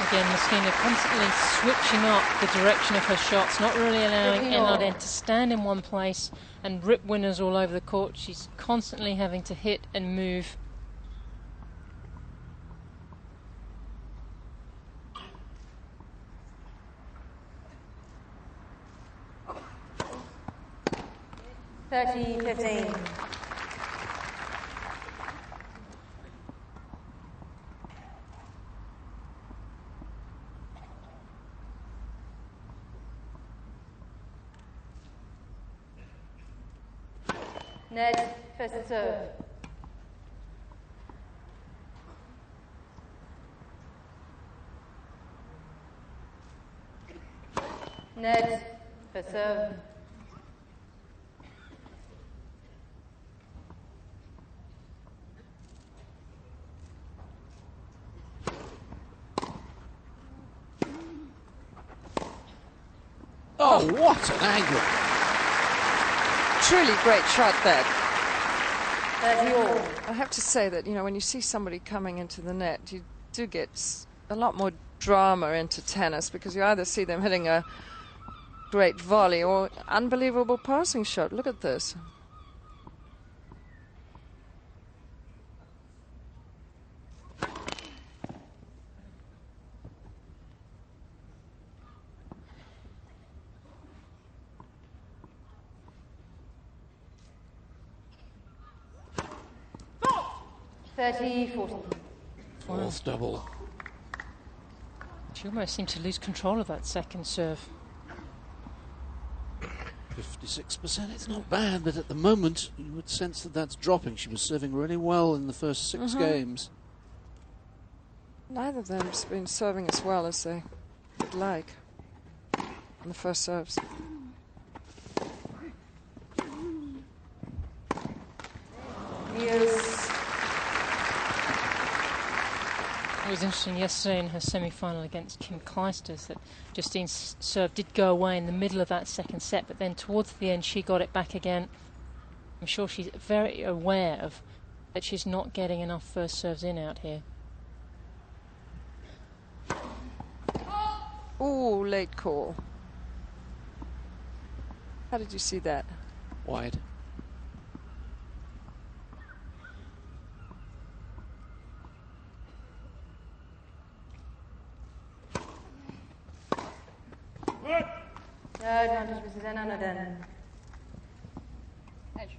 Again, Meskina constantly switching up the direction of her shots, not really allowing Enarden to stand in one place and rip winners all over the court. She's constantly having to hit and move. Thirty, 15. Net, first serve. Net, first serve. Oh, what an angle! Truly great shot, that. 30 all. I have to say that, you know, when you see somebody coming into the net, you do get a lot more drama into tennis, because you either see them hitting a great volley or unbelievable passing shot. Look at this. Fourth double. She almost seemed to lose control of that second serve. 56%, it's not bad, but at the moment you would sense that that's dropping. She was serving really well in the first 6 games. Neither of them's been serving as well as they would like on the first serves. It was interesting yesterday in her semi-final against Kim Clijsters that Justine's serve did go away in the middle of that second set, but then towards the end she got it back again. I'm sure she's very aware of that she's not getting enough first serves in out here. Ooh, late call. How did you see that? Wide. Advantage, Mrs. Ananaden. Edge.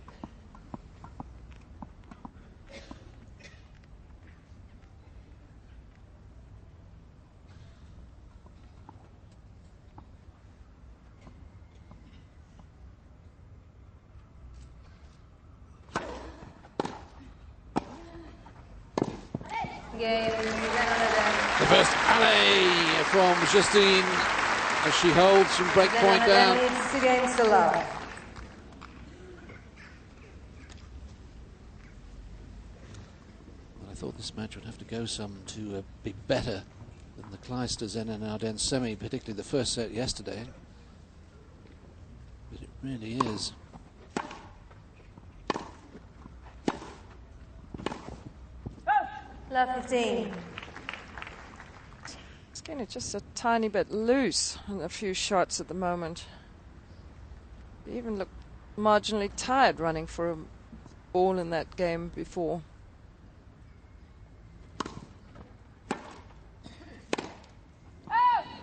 Game, Mrs. Ananaden. The first alley from Justine as she holds from break point down. Leads 2 games to love. I thought this match would have to go some to be better than the Clijsters NN Ardennes semi, particularly the first set yesterday. But it really is. Love 15. It's getting just a tiny bit loose on a few shots at the moment. They even looked marginally tired running for a ball in that game before.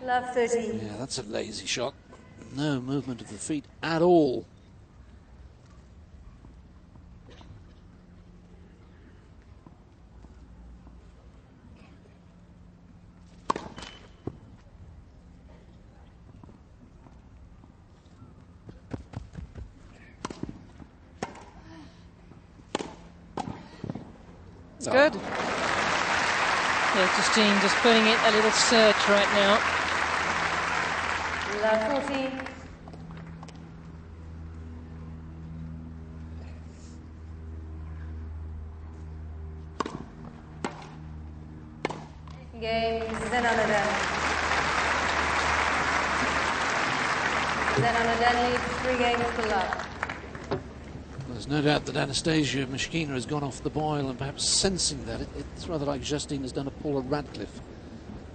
Love 13. Yeah, that's a lazy shot. No movement of the feet at all. It's good. Yeah, Justine just putting it a little search right now. Love 14. Game, Mrs. Ananaden. Mrs. Ananaden leads 3 games to love. There's no doubt that Anastasia Mishkina has gone off the boil, and perhaps sensing that, it's rather like Justine has done a Paula Radcliffe.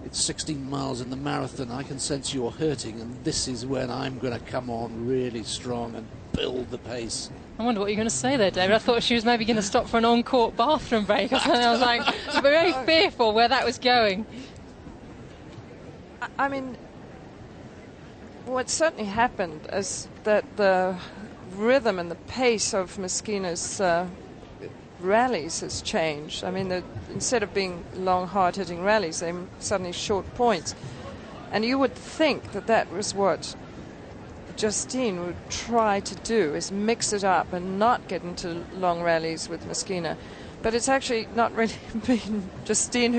It's 16 miles in the marathon. I can sense you're hurting, and this is when I'm going to come on really strong and build the pace. I wonder what you're going to say there, David. I thought she was maybe going to stop for an on-court bathroom break or something. I was like, very fearful where that was going. I mean, what certainly happened is that the rhythm and the pace of Mishkina's rallies has changed. I mean, instead of being long, hard-hitting rallies, they're suddenly short points. And you would think that that was what Justine would try to do, is mix it up and not get into long rallies with Mishkina. But it's actually not really been Justine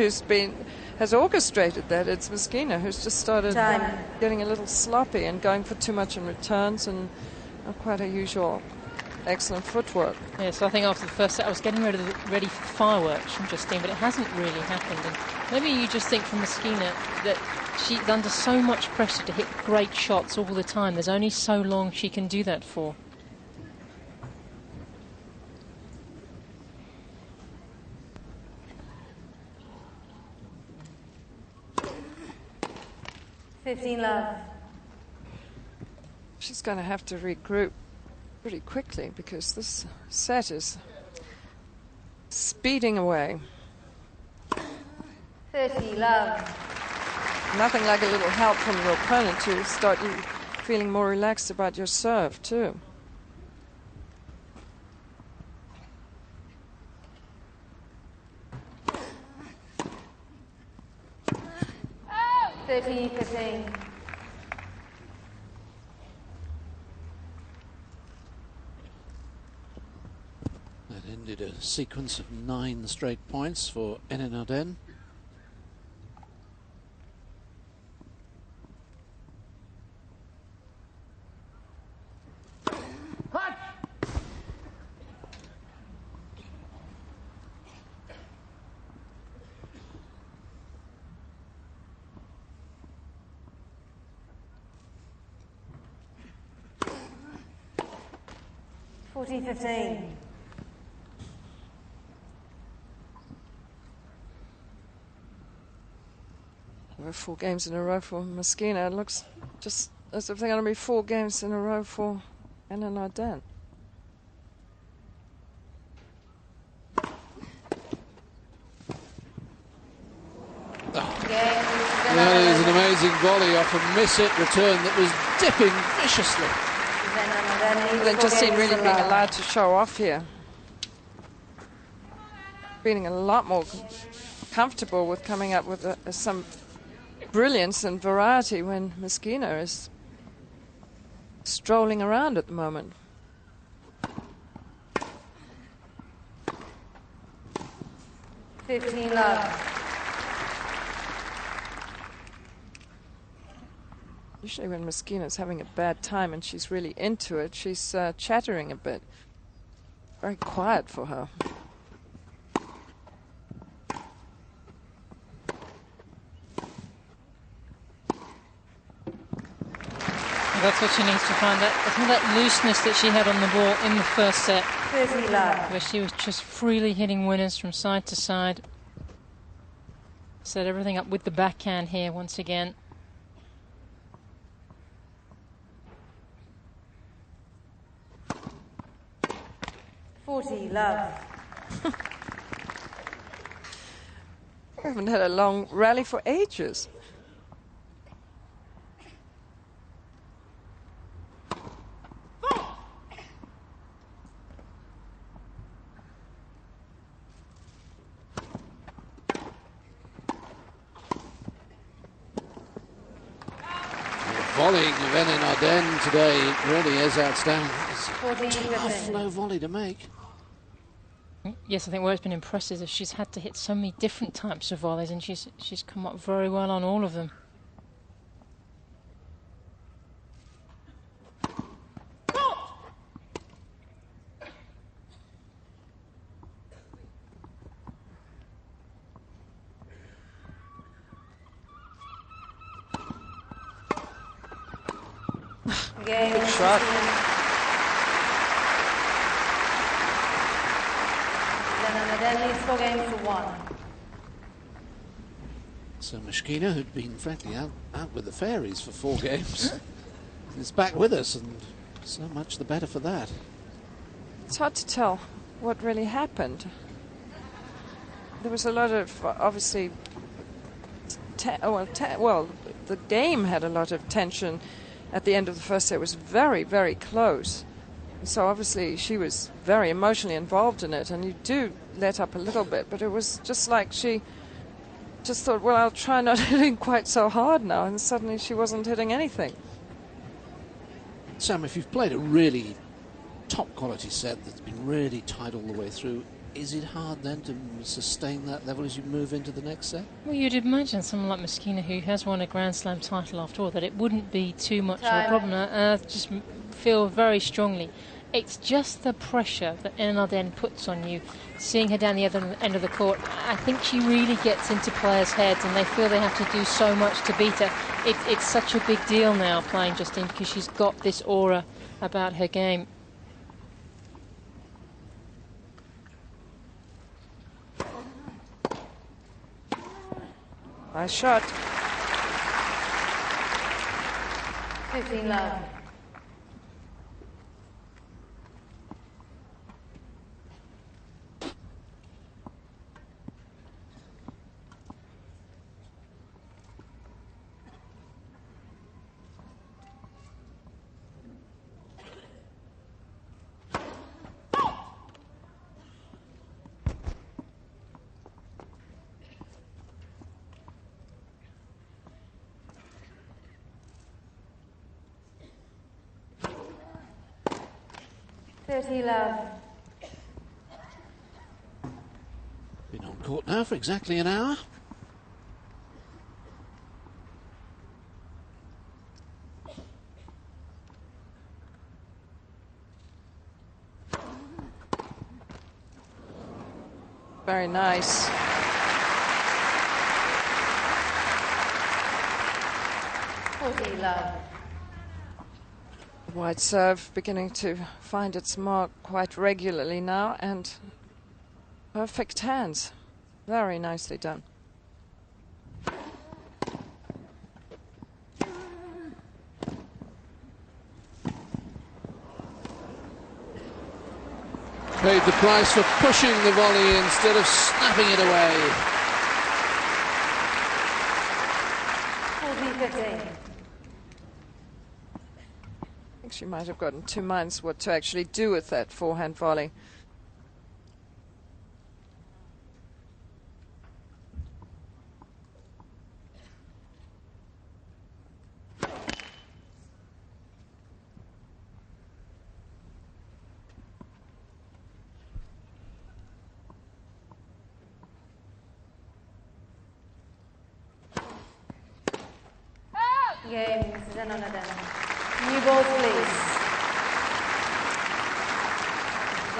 has orchestrated that. It's Mishkina who's just started getting a little sloppy and going for too much in returns and not quite her usual excellent footwork. Yeah, so I think after the first set I was getting ready for fireworks from Justine, but it hasn't really happened. And maybe you just think from Mishkina that she's under so much pressure to hit great shots all the time. There's only so long she can do that for. Love. She's going to have to regroup pretty quickly because this set is speeding away. 30, love. Nothing like a little help from your opponent to start you feeling more relaxed about your serve too. Oh! 13, 15. sequence of 9 straight points for Enan Arden. $40-15. There were 4 games in a row for Mosquina. It looks just as if they're going to be 4 games in a row for Enan Arden. That is an amazing volley off a miss-hit return that was dipping viciously. Well, Justine really being allowed to show off here. Feeling a lot more comfortable with coming up with some brilliance and variety when Mosquina is strolling around at the moment. $15. Usually when Mosquina's having a bad time and she's really into it, she's chattering a bit. Very quiet for her. That's what she needs to find. That looseness that she had on the ball in the first set, where she was just freely hitting winners from side to side. Set everything up with the backhand here once again. $40. Love. We haven't had a long rally for ages. Volleying of Enan Arden today really is outstanding. It's a 40-15. tough low volley to make. Yes, I think where it's been impressive is she's had to hit so many different types of volleys, and she's come up very well on all of them. Good shot. Then leads 4 games to 1. So Mosquina, who'd been frankly out with the fairies for 4 games, is back with us, and so much the better for that. It's hard to tell what really happened. There was a lot of, obviously, the game had a lot of tension at the end of the first set. It was very, very close. So obviously she was very emotionally involved in it, and you do let up a little bit, but it was just like she just thought, well, I'll try not hitting quite so hard now, and suddenly she wasn't hitting anything. Sam, if you've played a really top quality set that's been really tight all the way through, is it hard then to sustain that level as you move into the next set? Well, you'd imagine someone like Mosquina, who has won a Grand Slam title after all, that it wouldn't be too much of a problem. I just feel very strongly it's just the pressure that Enan Arden puts on you, seeing her down the other end of the court. I think she really gets into players' heads, and they feel they have to do so much to beat her. It's such a big deal now playing Justine, because she's got this aura about her game. Nice shot. 15 love. $30 love. Been on court now for exactly an hour. Very nice. Love. Wide serve beginning to find its mark quite regularly now, and perfect hands. Very nicely done. Paid the price for pushing the volley instead of snapping it away. 14-15. I think she might have gotten two minds what to actually do with that forehand volley. Game, Mrs. Enonaden. New balls, please.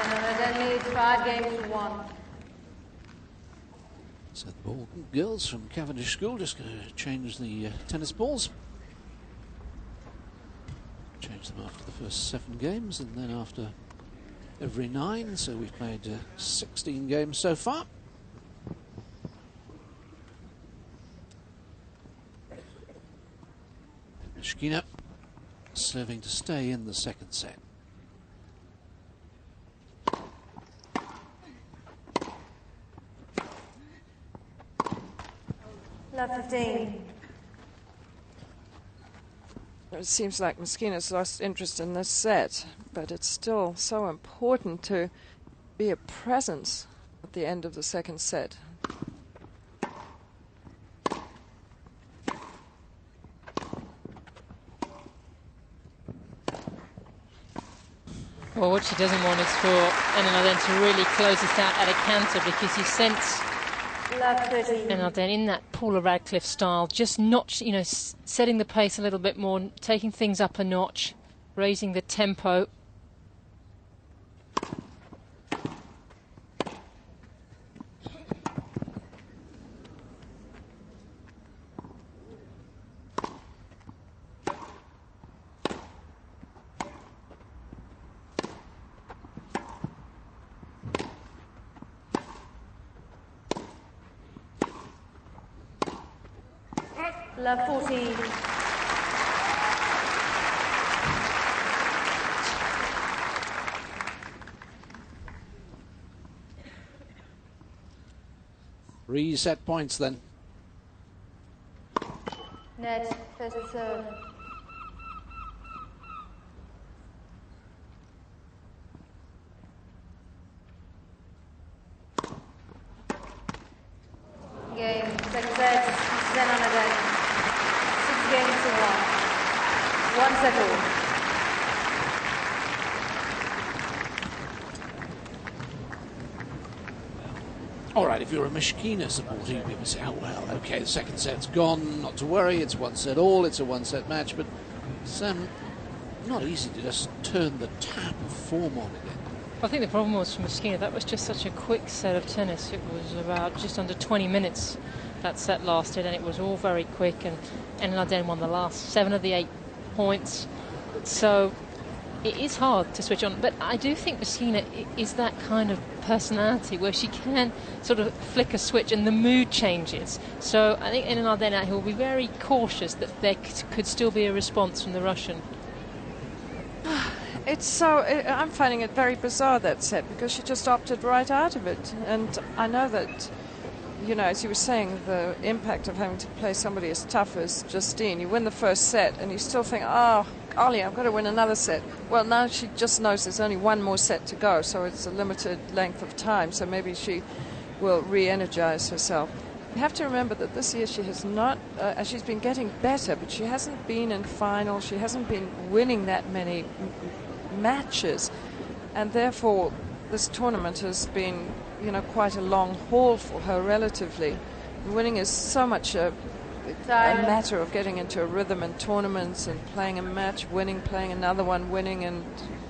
Enonaden leads 5-1. So the ball girls from Cavendish School just going to change the tennis balls. Change them after the first 7 games and then after every 9. So we've played 16 games so far. Mishkina serving to stay in the second set. Love 15. It seems like Mishkina's lost interest in this set, but it's still so important to be a presence at the end of the second set. Well, what she doesn't want is for Enonaden to really close this out at a canter, because you sense Enonaden in that Paula Radcliffe style, just not, you know, setting the pace a little bit more, taking things up a notch, raising the tempo. Love 14. Reset points then. Net, first serve. Game, second set, Enonaden. 6-1. 1 set all. All right, if you're a Mishkina supporter, you'd be able to say, oh, well, OK, the second set's gone, not to worry, it's 1 set all, it's a 1-set match, but it's not easy to just turn the tap of form on again. I think the problem was for Mishkina, that was just such a quick set of tennis. It was about just under 20 minutes that set lasted, and it was all very quick, and Enonaden won the last 7 of the 8 points. So it is hard to switch on, but I do think Mishkina is that kind of personality where she can sort of flick a switch and the mood changes. So I think Enonaden out here will be very cautious that there could still be a response from the Russian. It's so, I'm finding it very bizarre, that set, because she just opted right out of it. And I know that, you know, as you were saying, the impact of having to play somebody as tough as Justine. You win the first set and you still think, oh, golly, I've got to win another set. Well, now she just knows there's only one more set to go, so it's a limited length of time, so maybe she will re-energize herself. You have to remember that this year she has not, she's been getting better, but she hasn't been in finals, she hasn't been winning that many matches, and therefore this tournament has been, you know, quite a long haul for her relatively. Winning is so much a matter of getting into a rhythm in tournaments and playing a match, winning, playing another one, winning, and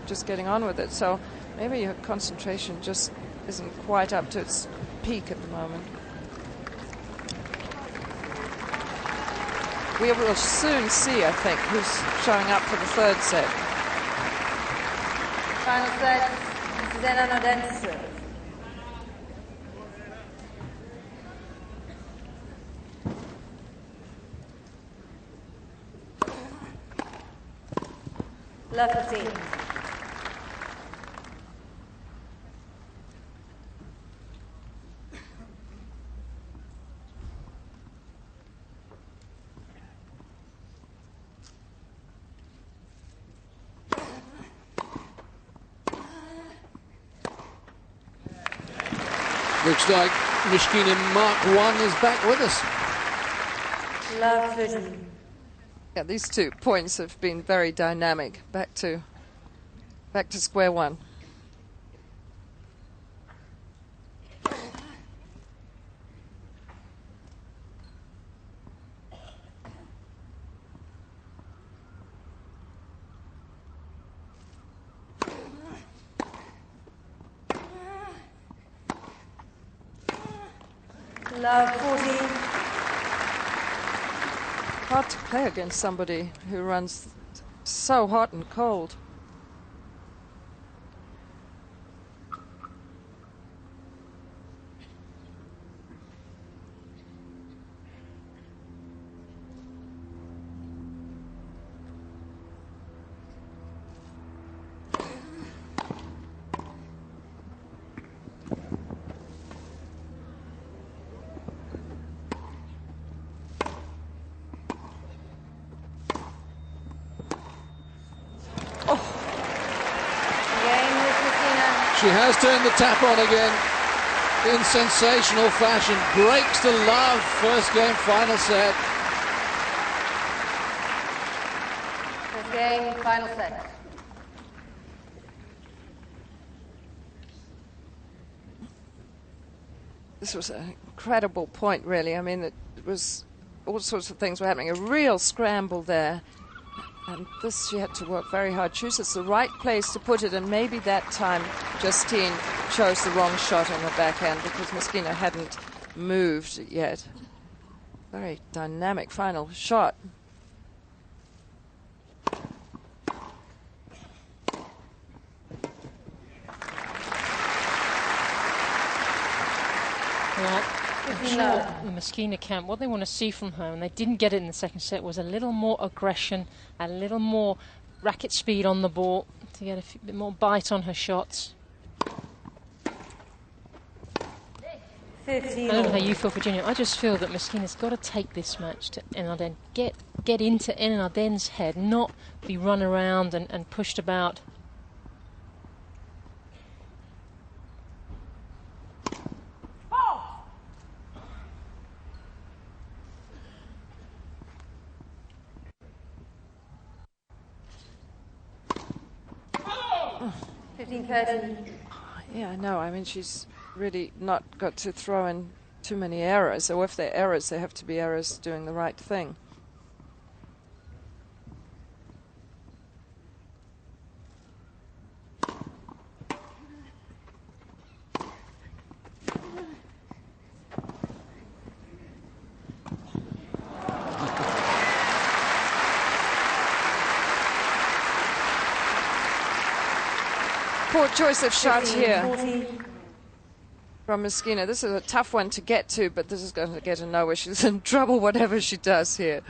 just getting on with it. So maybe her concentration just isn't quite up to its peak at the moment. We will soon see, I think, who's showing up for the third set. Final set, this is Anna Arden to serve. Love 15. Looks like Mishkina Mark 1 is back with us. Love 13. Yeah, these 2 points have been very dynamic. Back to square one. Love 14. Hard to play against somebody who runs so hot and cold. She has turned the tap on again in sensational fashion. Breaks to love. First game, final set. First game, final set. This was an incredible point, really. I mean, it was all sorts of things were happening. A real scramble there. And this she had to work very hard. Chooses the right place to put it, and maybe that time Justine chose the wrong shot on the backhand because Mishkina hadn't moved yet. Very dynamic final shot. Well, I'm sure the Mishkina camp, what they want to see from her, and they didn't get it in the second set, was a little more aggression, a little more racket speed on the ball to get a bit more bite on her shots. 15. I don't know how you feel, Virginia. I just feel that Mishkina's got to take this match to Arden, get into Arden's head, not be run around and pushed about. Yeah, I know. I mean, she's really not got to throw in too many errors. So if they're errors, they have to be errors doing the right thing. Poor choice of shot here from Mishkina. This is a tough one to get to, but this is going to get her nowhere. She's in trouble whatever she does here.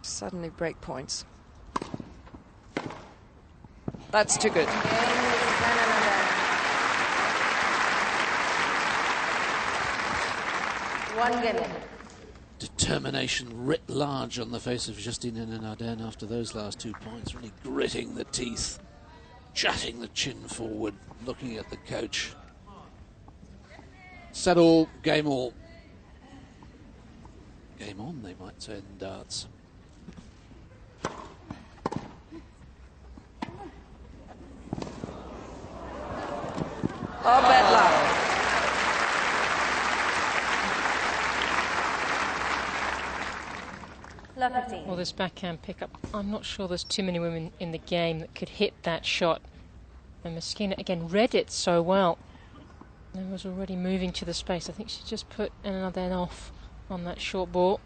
Suddenly break points. That's too good. One game. Determination writ large on the face of Justine Arden after those last 2 points, really gritting the teeth, jutting the chin forward, looking at the coach. Set all, game all. Game on, they might say in darts. Oh, bad luck. 15. Well, this backhand pickup, I'm not sure there's too many women in the game that could hit that shot. And Meskina, again, read it so well. And was already moving to the space. I think she just put another off on that short ball.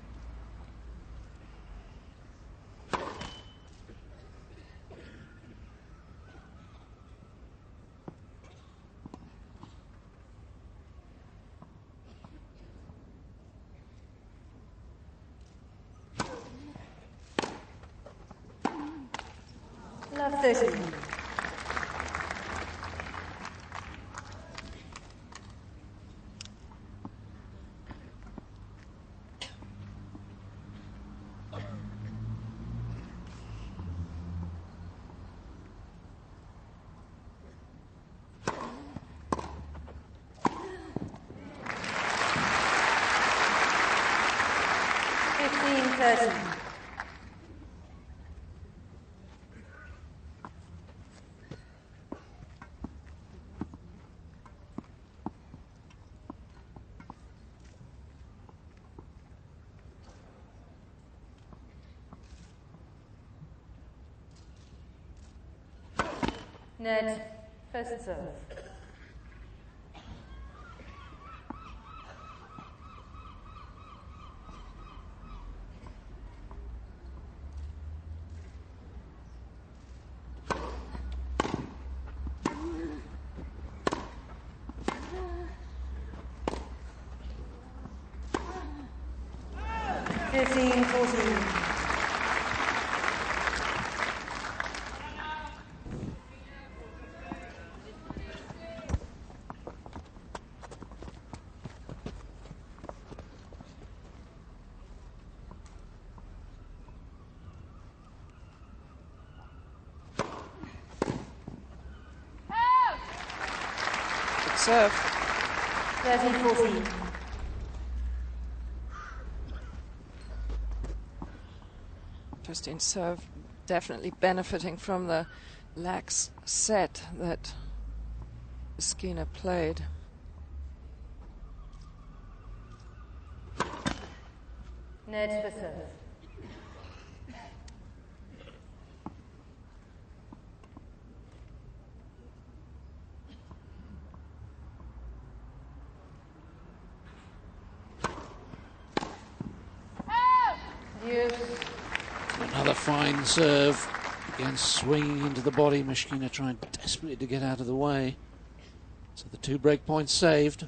Love 13. Net, first serve. Fifteen, 14. Serve. 13-14. Justine serve definitely benefiting from the lax set that Meskina played. Net for serve. Another fine serve. Again, swinging into the body. Meskina trying desperately to get out of the way. So the 2 break points saved.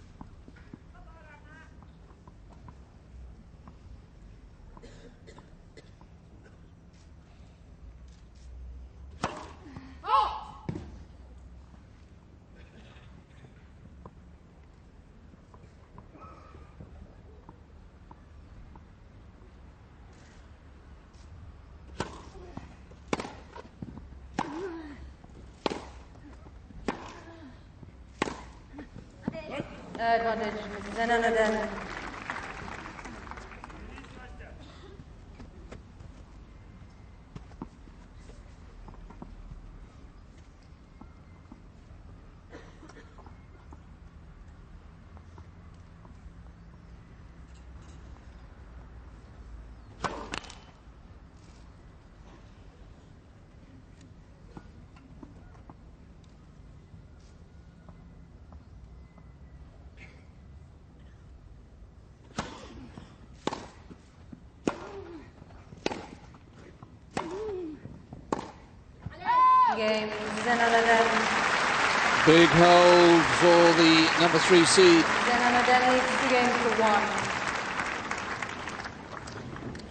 Advantage, then another. Game, then another. Big hold for the number 3 seed. Then another leads the game to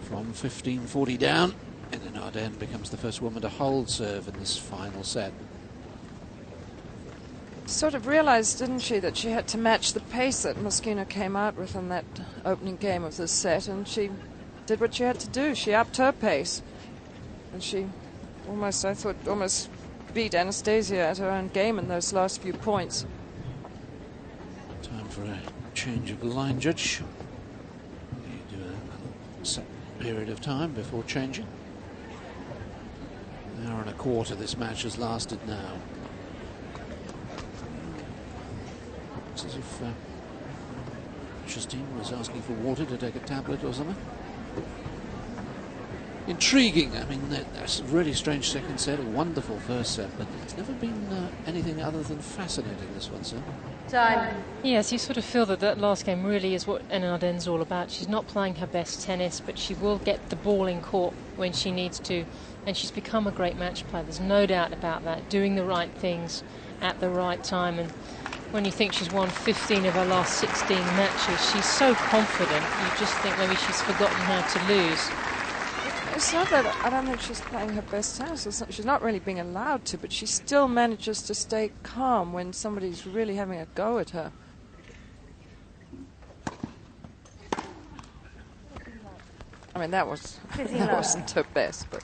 1. From 15-40 down. And then Arden becomes the first woman to hold serve in this final set. Sort of realized, didn't she, that she had to match the pace that Meskina came out with in that opening game of this set, and she did what she had to do. She upped her pace, and she almost, I thought, almost beat Anastasia at her own game in those last few points. Time for a change of line judge. You do a set period of time before changing. An hour and a quarter this match has lasted now. It's as if Justine was asking for water to take a tablet or something. intriguing. I mean, that's a really strange second set, a wonderful first set, but it's never been anything other than fascinating, this one, sir. Time. Yes, you sort of feel that that last game really is what Anna Arden's all about. She's not playing her best tennis, but she will get the ball in court when she needs to, and she's become a great match player. There's no doubt about that, doing the right things at the right time. And when you think she's won 15 of her last 16 matches, she's so confident, you just think maybe she's forgotten how to lose. It's not that I don't think she's playing her best tennis. She's not really being allowed to, but she still manages to stay calm when somebody's really having a go at her. I mean, that wasn't her best, but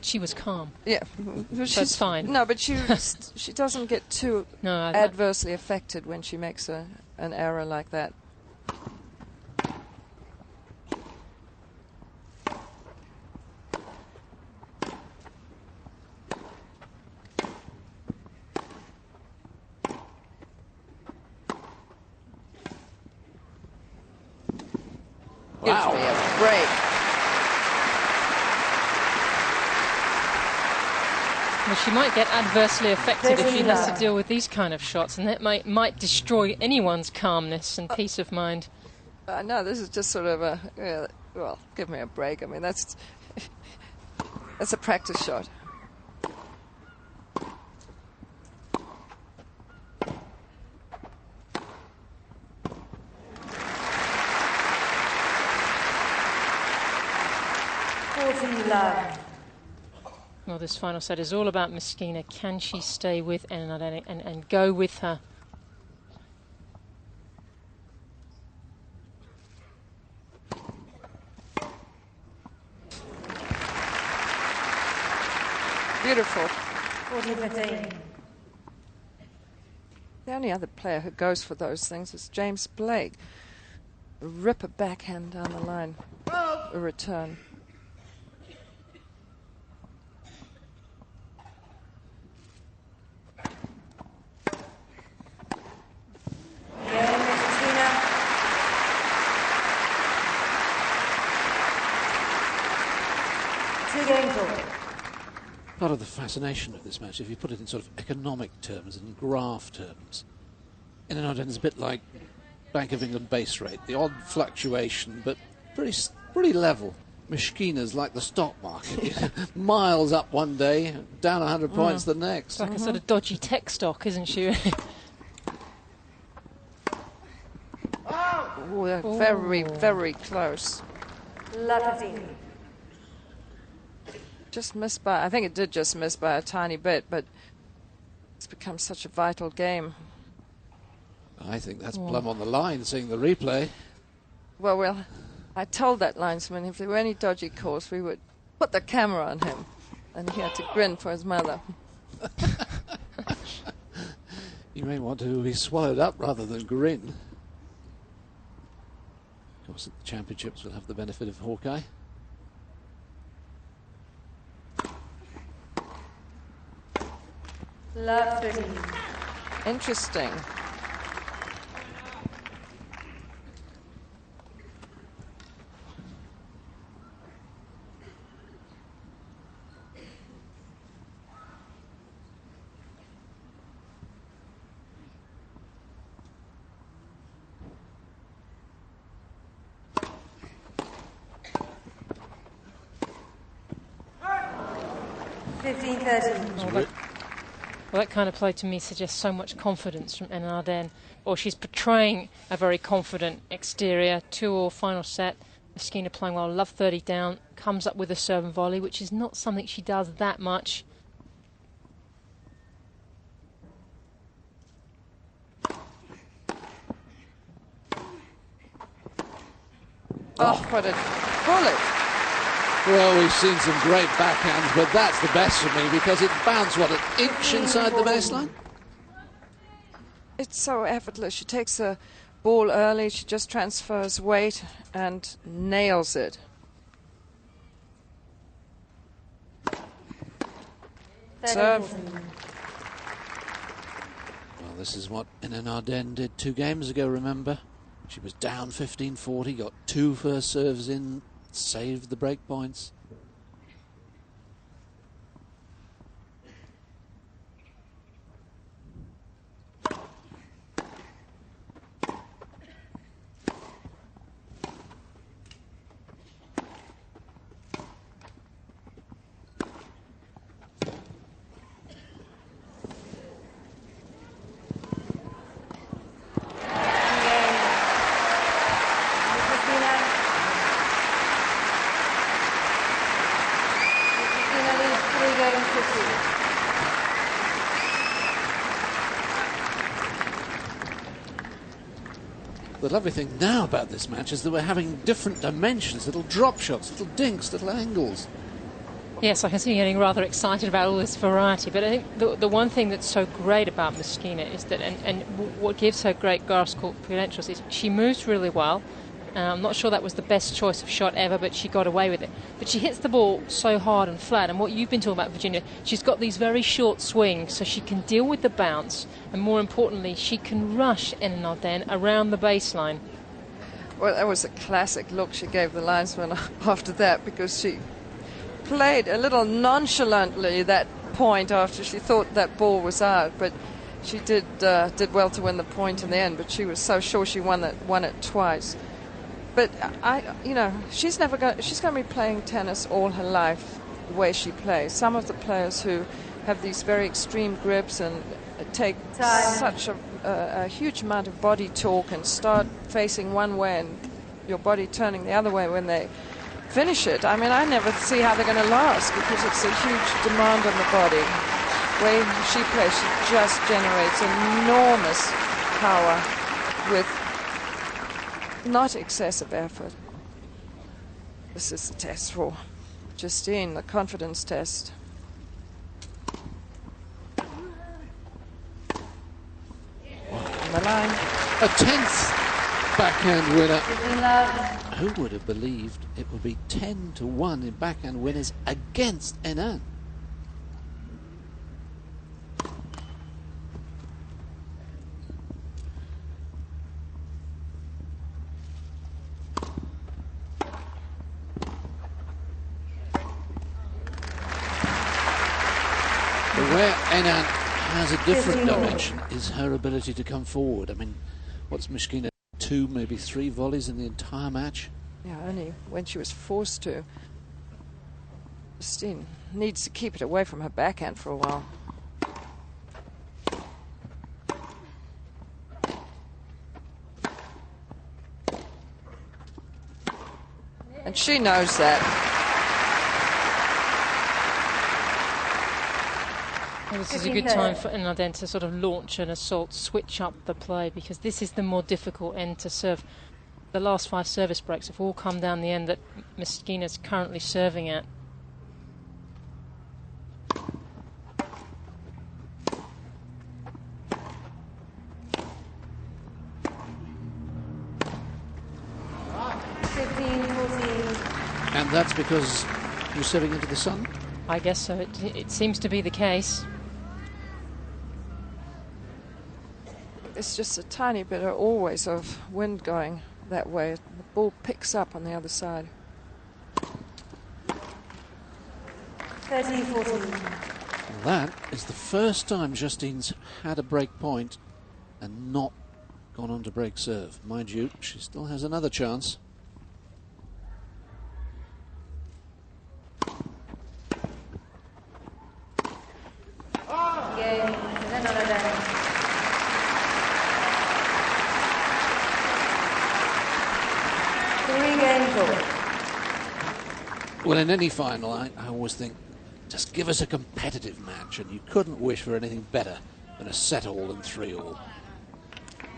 she was calm. Yeah, that's fine. No, but she doesn't get too adversely affected when she makes an error like that. Wow. Gives me a break. Well, she might get adversely affected if she has to deal with these kind of shots, and that might destroy anyone's calmness and peace of mind. No, this is just sort of a, well, give me a break. I mean, that's a practice shot. Well, this final set is all about Meskina. Can she stay with Anna Arden and go with her? Beautiful. 14-15. The only other player who goes for those things is James Blake. Rip a backhand down the line. A return. Part of the fascination of this match, if you put it in sort of economic terms and graph terms, Anna Arden is a bit like Bank of England base rate, the odd fluctuation, but pretty level. Meskina's like the stock market, miles up one day, down 100 points the next. It's like a sort of dodgy tech stock, isn't she? Oh, they're very, very close. Just missed by, I think it did just miss by a tiny bit, but it's become such a vital game. I think that's plumb on the line, seeing the replay. Well, I told that linesman if there were any dodgy calls, we would put the camera on him, and he had to grin for his mother. You may want to be swallowed up rather than grin. Of course, at the championships will have the benefit of Hawkeye. Interesting. Well, that kind of play to me suggests so much confidence from Anna Arden, or she's portraying a very confident exterior. 2-2 final set. Meskina playing well, love 30 down, comes up with a serve and volley, which is not something she does that much. Oh, what a bullet. Well, we've seen some great backhands, but that's the best for me because it bounced, what, an inch inside the baseline? It's so effortless. She takes the ball early, she just transfers weight and nails it. Serve. Well, this is what Anna Arden did 2 games ago, remember? She was down 15-40, got 2 first serves in saved the break points. The lovely thing now about this match is that we're having different dimensions, little drop shots, little dinks, little angles. Yes, I can see you getting rather excited about all this variety, but I think the one thing that's so great about Meskina is that, and what gives her great grass court credentials is she moves really well. I'm not sure that was the best choice of shot ever, but she got away with it. But she hits the ball so hard and flat, and what you've been talking about, Virginia, she's got these very short swings, so she can deal with the bounce, and more importantly, she can rush Enan Arden around the baseline. Well, that was a classic look she gave the linesman after that, because she played a little nonchalantly that point after she thought that ball was out, but she did well to win the point in the end. But she was so sure she won it twice. But she's going to be playing tennis all her life the way she plays. Some of the players who have these very extreme grips and take such a huge amount of body torque and start facing one way and your body turning the other way when they finish it. I mean, I never see how they're going to last, because it's a huge demand on the body. The way she plays, she just generates enormous power with not excessive effort. This is the test for Justine, the confidence test. On the line. A 10th backhand winner. Who would have believed it would be 10-1 in backhand winners against Enan? Where Enan has a different dimension is her ability to come forward. I mean, what's Meskina, 2, maybe 3 volleys in the entire match? Yeah, only when she was forced to. Justine needs to keep it away from her backhand for a while. And she knows that. Well, this is a good time for Enan Arden to sort of launch an assault, switch up the play, because this is the more difficult end to serve. The last 5 service breaks have all come down the end that Meskina's currently serving at. And that's because you're serving into the sun? I guess so. It seems to be the case. It's just a tiny bit always of wind going that way. The ball picks up on the other side. 13-14. That is the first time Justine's had a break point and not gone on to break serve. Mind you, she still has another chance. Well, in any final, I always think, just give us a competitive match, and you couldn't wish for anything better than a set-all and 3-all.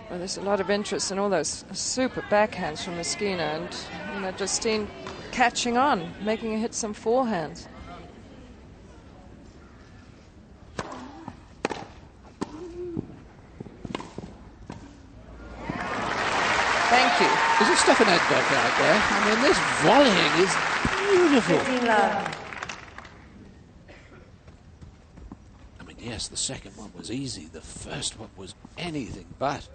Well, there's a lot of interest in all those super backhands from Meskina, and Justine catching on, making her hit some forehands. Thank you. Is it Stefan Edberg out there? I mean, this volleying is beautiful. 15 love. I mean, yes, the second one was easy. The first one was anything but.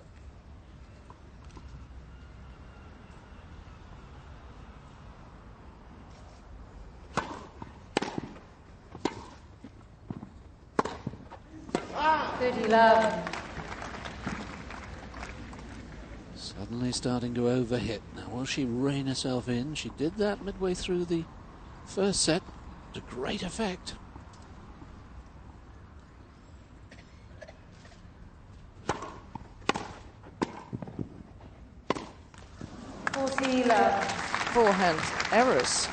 30 love. Suddenly starting to overhit. Now, will she rein herself in? She did that midway through the first set to great effect. Forehand errors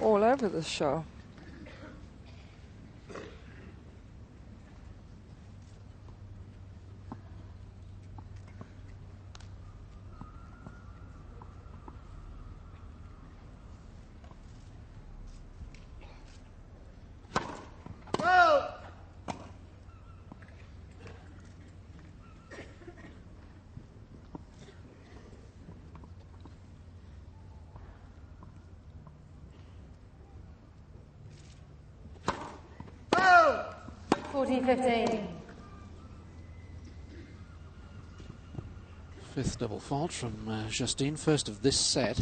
all over the show. Whoa! 14-15. Fifth double fault from Justine, first of this set.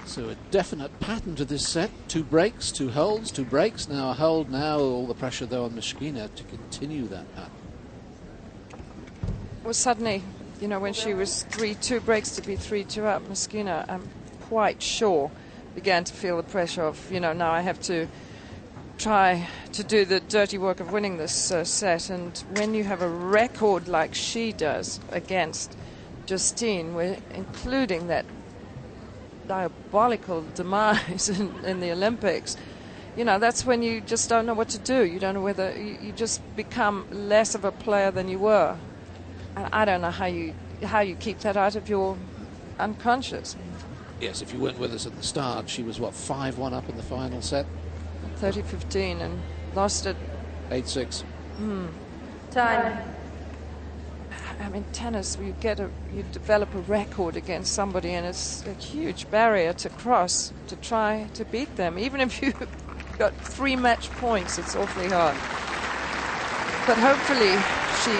So a definite pattern to this set. 2 breaks, 2 holds, 2 breaks. Now a hold. Now all the pressure though on Mishkina to continue that pattern. Well, suddenly, you know, when she was 3-2 breaks to be 3-2 up, Mishkina, I'm quite sure, began to feel the pressure of, you know, now I have to try to do the dirty work of winning this set. And when you have a record like she does against Justine, including that diabolical demise in the Olympics, you know, that's when you just don't know what to do. You don't know whether you just become less of a player than you were. And I don't know how you keep that out of your unconscious. Yes, if you weren't with us at the start, she was what, 5-1 up in the final set? 30-15 and lost it 8-6. Time. I mean, tennis, you develop a record against somebody, and it's a huge barrier to cross to try to beat them. Even if you've got 3 match points, it's awfully hard. But hopefully she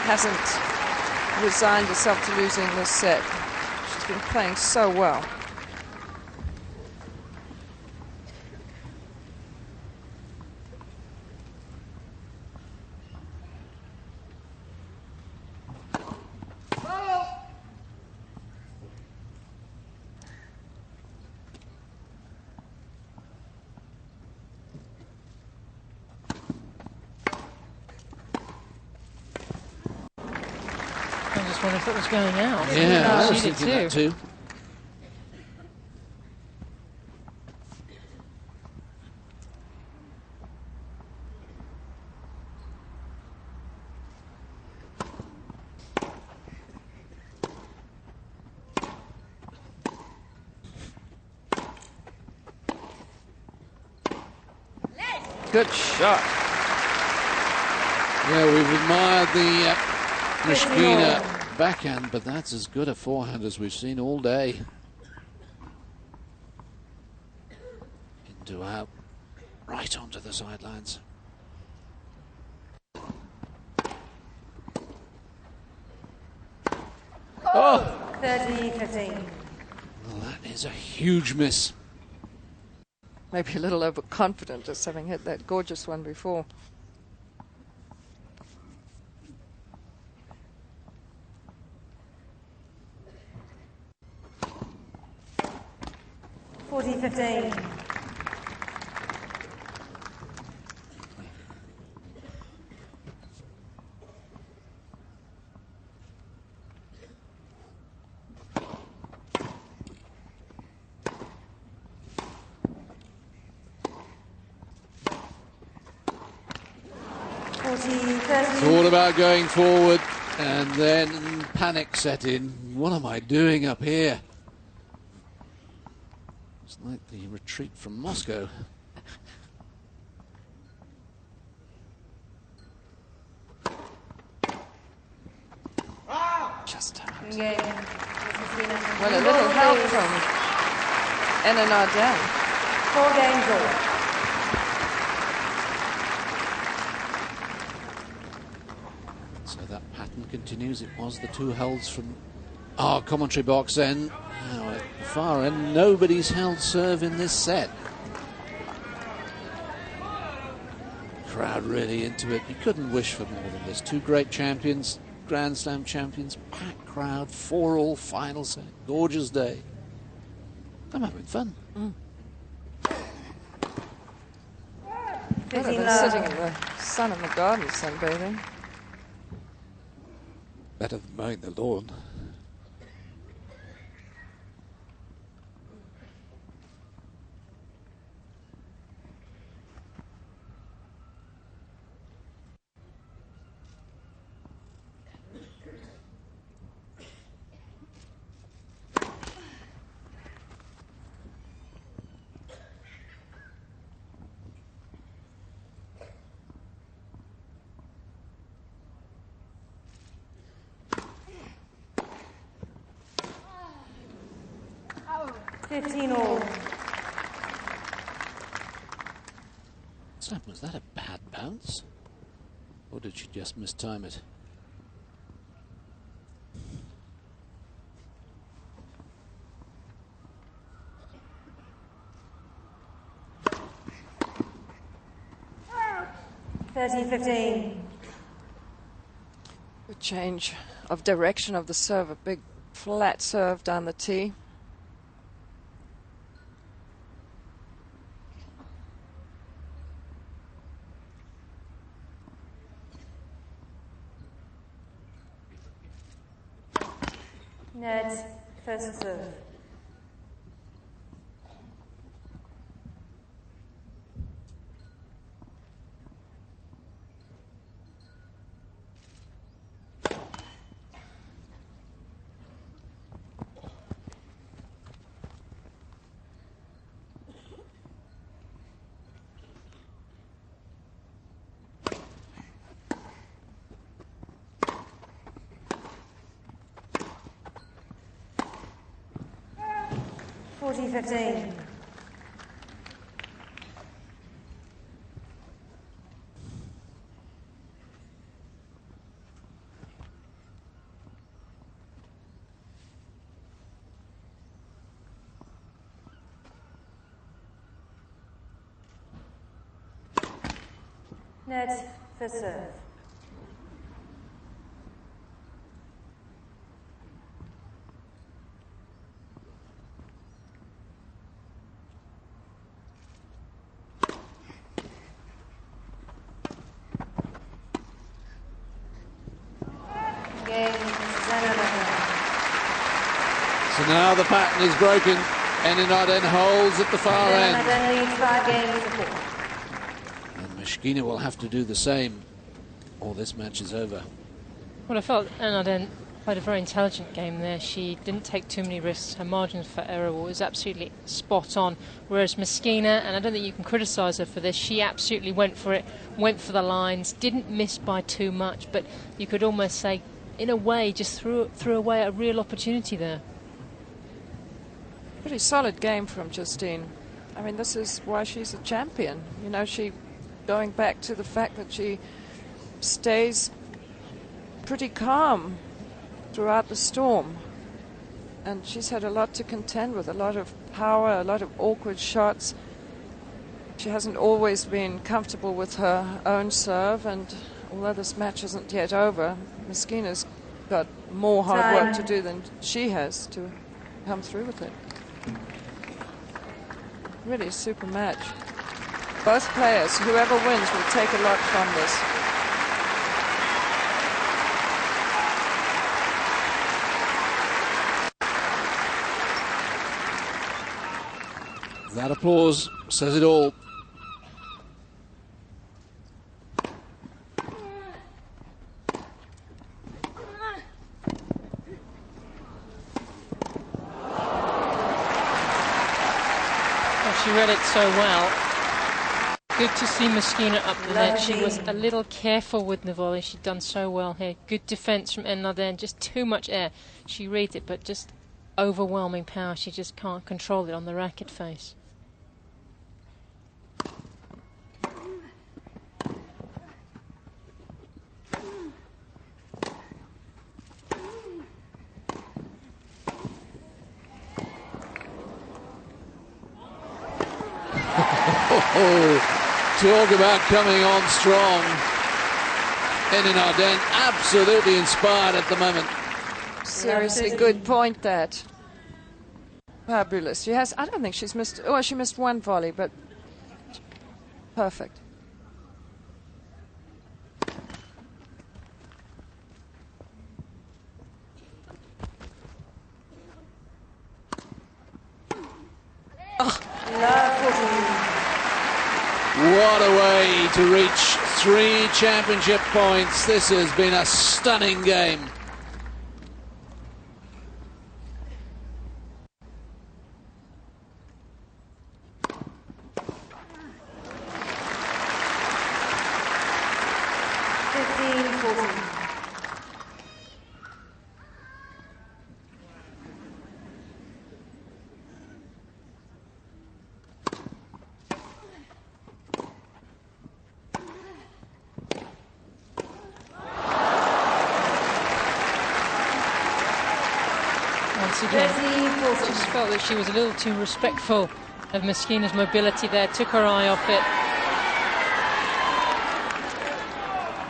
hasn't resigned herself to losing this set. She's been playing so well. I just wonder if it was going out. Yeah, I was She did thinking that too. Good shot. Yeah, we've admired the Mishkina backhand, but that's as good a forehand as we've seen all day. Into out, right onto the sidelines. Oh! 30-15. Well, that is a huge miss. Maybe a little overconfident, just having hit that gorgeous one before. $40-15. It's all about going forward, and then panic set in. What am I doing up here? It's like the retreat from Moscow. Just Game. This is Well, a little help from Ellen Arden. 4 games all. So that pattern continues. It was the 2 holds from our commentary box then. Now at the far end, nobody's held serve in this set. Crowd really into it. You couldn't wish for more than this. 2 great champions, Grand Slam champions, packed crowd, 4-all final set. Gorgeous day. I'm having fun. Better than sitting in the sun in the garden sunbathing. Better than mowing the lawn. So, was that a bad bounce? Or did she just mistime it? $13-15. A change of direction of the serve, a big flat serve down the tee. Net, first serve. $40-15. Net, first serve. So now the pattern is broken. Ellen Arden holds at the far end. Arden leads 5 games to 4. And Mishkina will have to do the same, or this match is over. Well, I felt Ellen Arden played a very intelligent game there. She didn't take too many risks. Her margin for error was absolutely spot on. Whereas Mishkina, and I don't think you can criticise her for this, she absolutely went for it, went for the lines, didn't miss by too much, but you could almost say, in a way, just threw away a real opportunity there. Pretty solid game from Justine. I mean, this is why she's a champion. You know, she, going back to the fact that she stays pretty calm throughout the storm. And she's had a lot to contend with, a lot of power, a lot of awkward shots. She hasn't always been comfortable with her own serve, and although this match isn't yet over, Mishkina's got more hard work to do than she has to come through with it. Really a super match. Both players, whoever wins, will take a lot from this. That applause says it all. She read it so well. Good to see Mishkina up the net. She was a little careful with the volley. She'd done so well here. Good defence from Ellen Arden. Just too much air. She read it, but just overwhelming power. She just can't control it on the racket face. Talk about coming on strong. Enan Arden absolutely inspired at the moment. Seriously good point, that. Fabulous. She has, I don't think she's missed, oh, she missed one volley, but perfect. What a way to reach 3 championship points. This has been a stunning game. Just felt that she was a little too respectful of Meskina's mobility there, took her eye off it.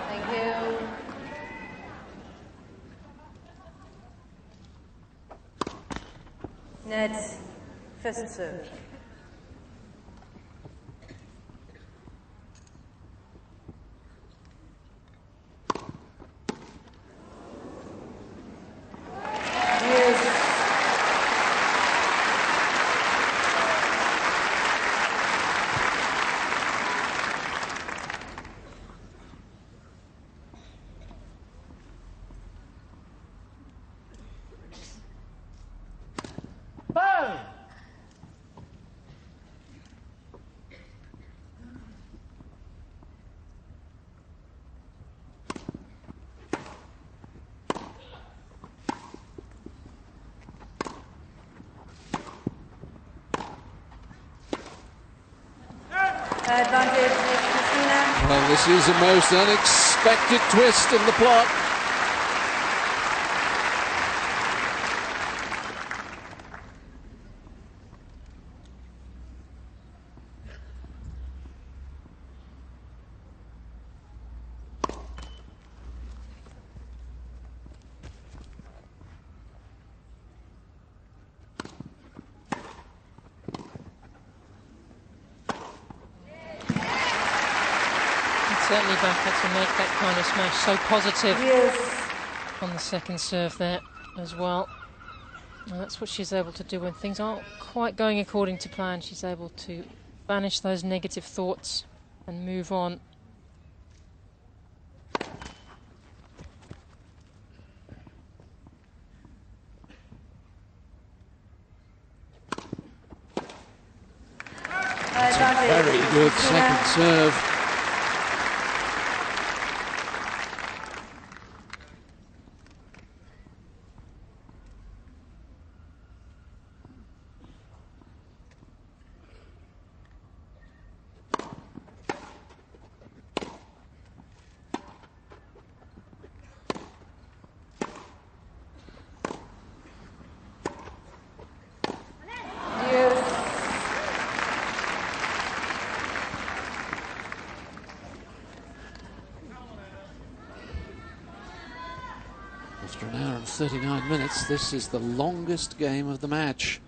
Thank you. Net, first serve. Advantage, Meskina. Well, this is a most unexpected twist in the plot. Certainly Baka to make that kind of smash, so positive on the second serve there as well. And that's what she's able to do when things aren't quite going according to plan. She's able to banish those negative thoughts and move on. That's a very good second serve. After an hour and 39 minutes, this is the longest game of the match.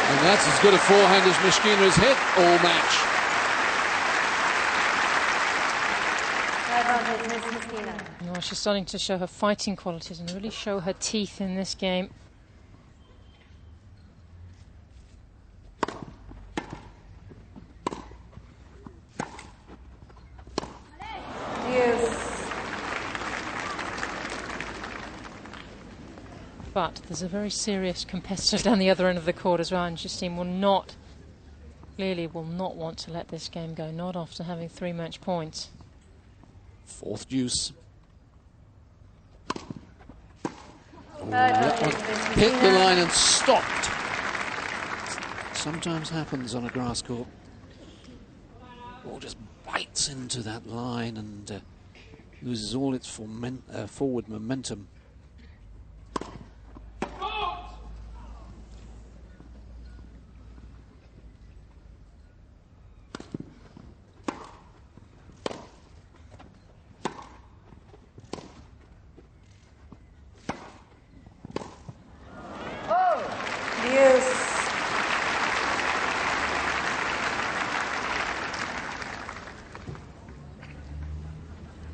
And that's as good a forehand as Meskina has hit all match. Well, she's starting to show her fighting qualities and really show her teeth in this game. But there's a very serious competitor down the other end of the court as well, and Justine clearly will not want to let this game go, not after having 3 match points. Fourth deuce. Oh, that one hit the line and stopped. Sometimes happens on a grass court. Ball just bites into that line and loses all its forward momentum.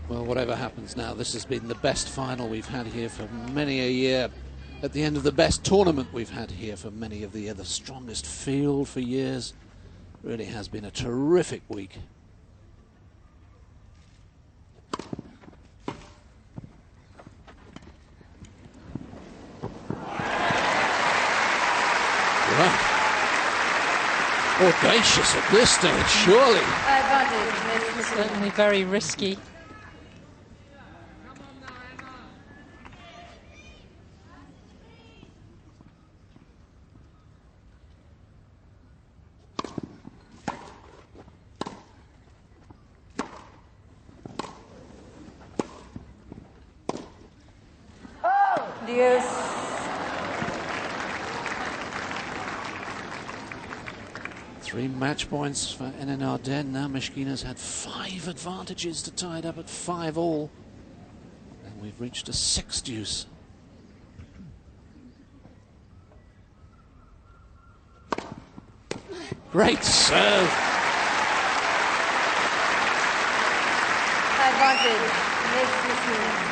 Well, whatever happens now, this has been the best final we've had here for many a year. At the end of the best tournament we've had here for many of the year. The strongest field for years. Really has been a terrific week. Well, audacious at this stage, surely. Certainly very risky. Deuce. Three match points for NN Ardennes. Now Mishkina's had 5 advantages to tie it up at 5-all. And we've reached a 6 deuce. Great serve. Advantage. Next Mishkina.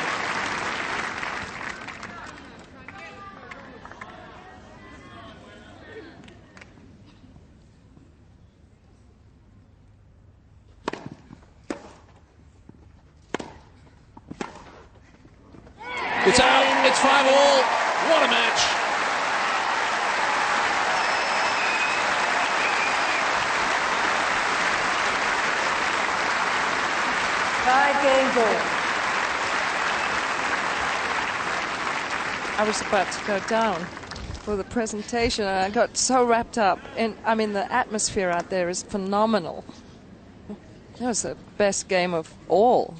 It's out. It's 5-all. What a match. Five-game ball. I was about to go down for the presentation and I got so wrapped up. And I mean, the atmosphere out there is phenomenal. That was the best game of all.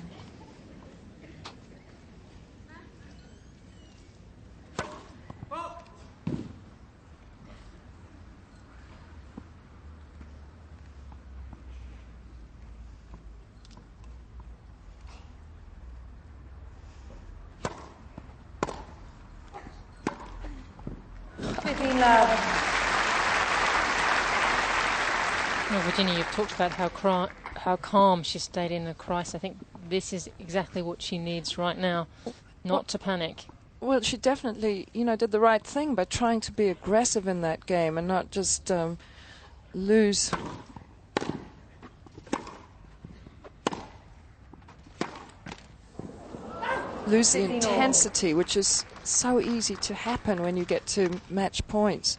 Well, Virginia, you've talked about how calm she stayed in the crisis. I think this is exactly what she needs right now, not to panic. Well, she definitely, did the right thing by trying to be aggressive in that game and not just lose. Lose the intensity, which is so easy to happen when you get to match points.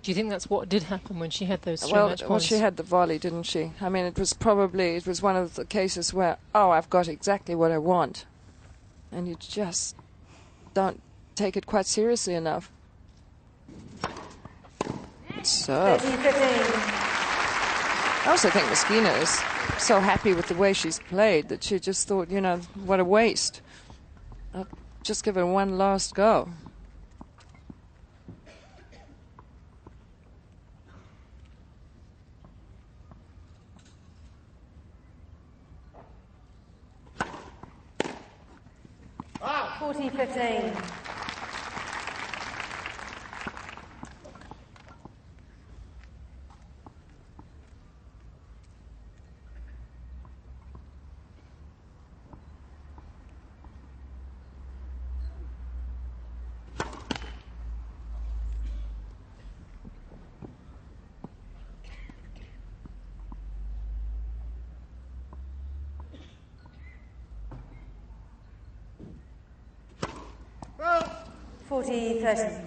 Do you think that's what did happen when she had those 3 match points? Well, she had the volley, didn't she? I mean, it was one of the cases where, I've got exactly what I want. And you just don't take it quite seriously enough. So, I also think Mishkina is so happy with the way she's played that she just thought, what a waste. I'll just give her one last go. Wow. 14-15. 40-30.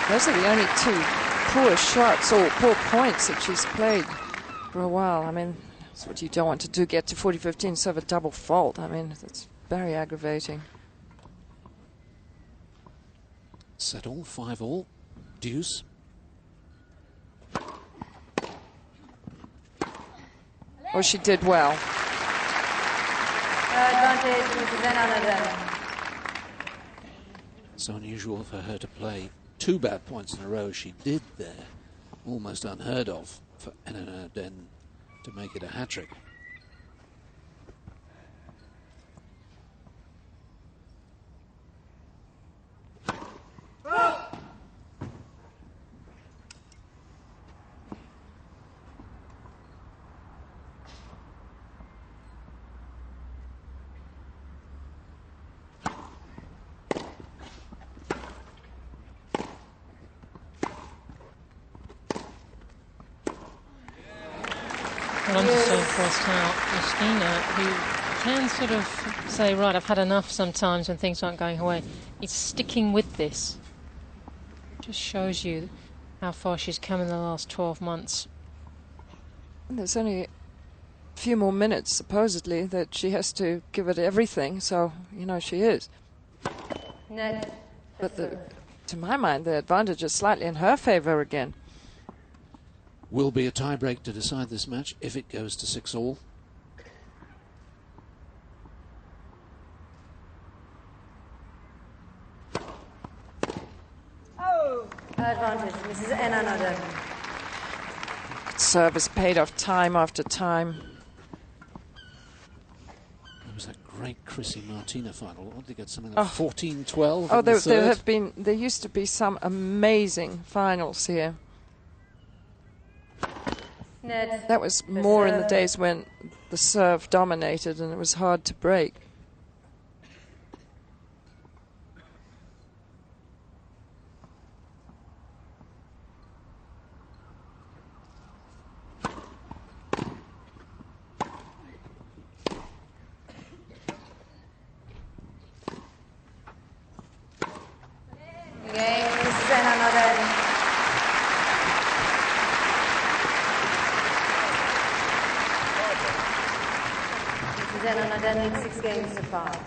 Those are the only two poor shots or poor points that she's played for a while. I mean, that's what you don't want to do, get to 40-15, serve a double fault. I mean, that's very aggravating. Set all, 5-all, deuce. Oh, she did well. Advantage, Mrs. Anna. So unusual for her to play 2 bad points in a row. She did there. Almost unheard of for Anna Den to make it a hat-trick. Well, I'm just so impressed how Messina, who can sort of say, right, I've had enough sometimes when things aren't going her way, is sticking with this. Just shows you how far she's come in the last 12 months. There's only a few more minutes, supposedly, that she has to give it everything, so, you know, she is. Net. But to my mind, the advantage is slightly in her favor again. Will be a tiebreak to decide this match if it goes to 6-all. Advantage, Mrs. Anna. Service paid off time after time. There was that great Chrissy Martina final. What did they get? Something like 14-12. Oh, there used to be some amazing finals here. Net. That was more in the days when the serve dominated and it was hard to break. Game, Mrs. Anna. Then it's 6 games to 5.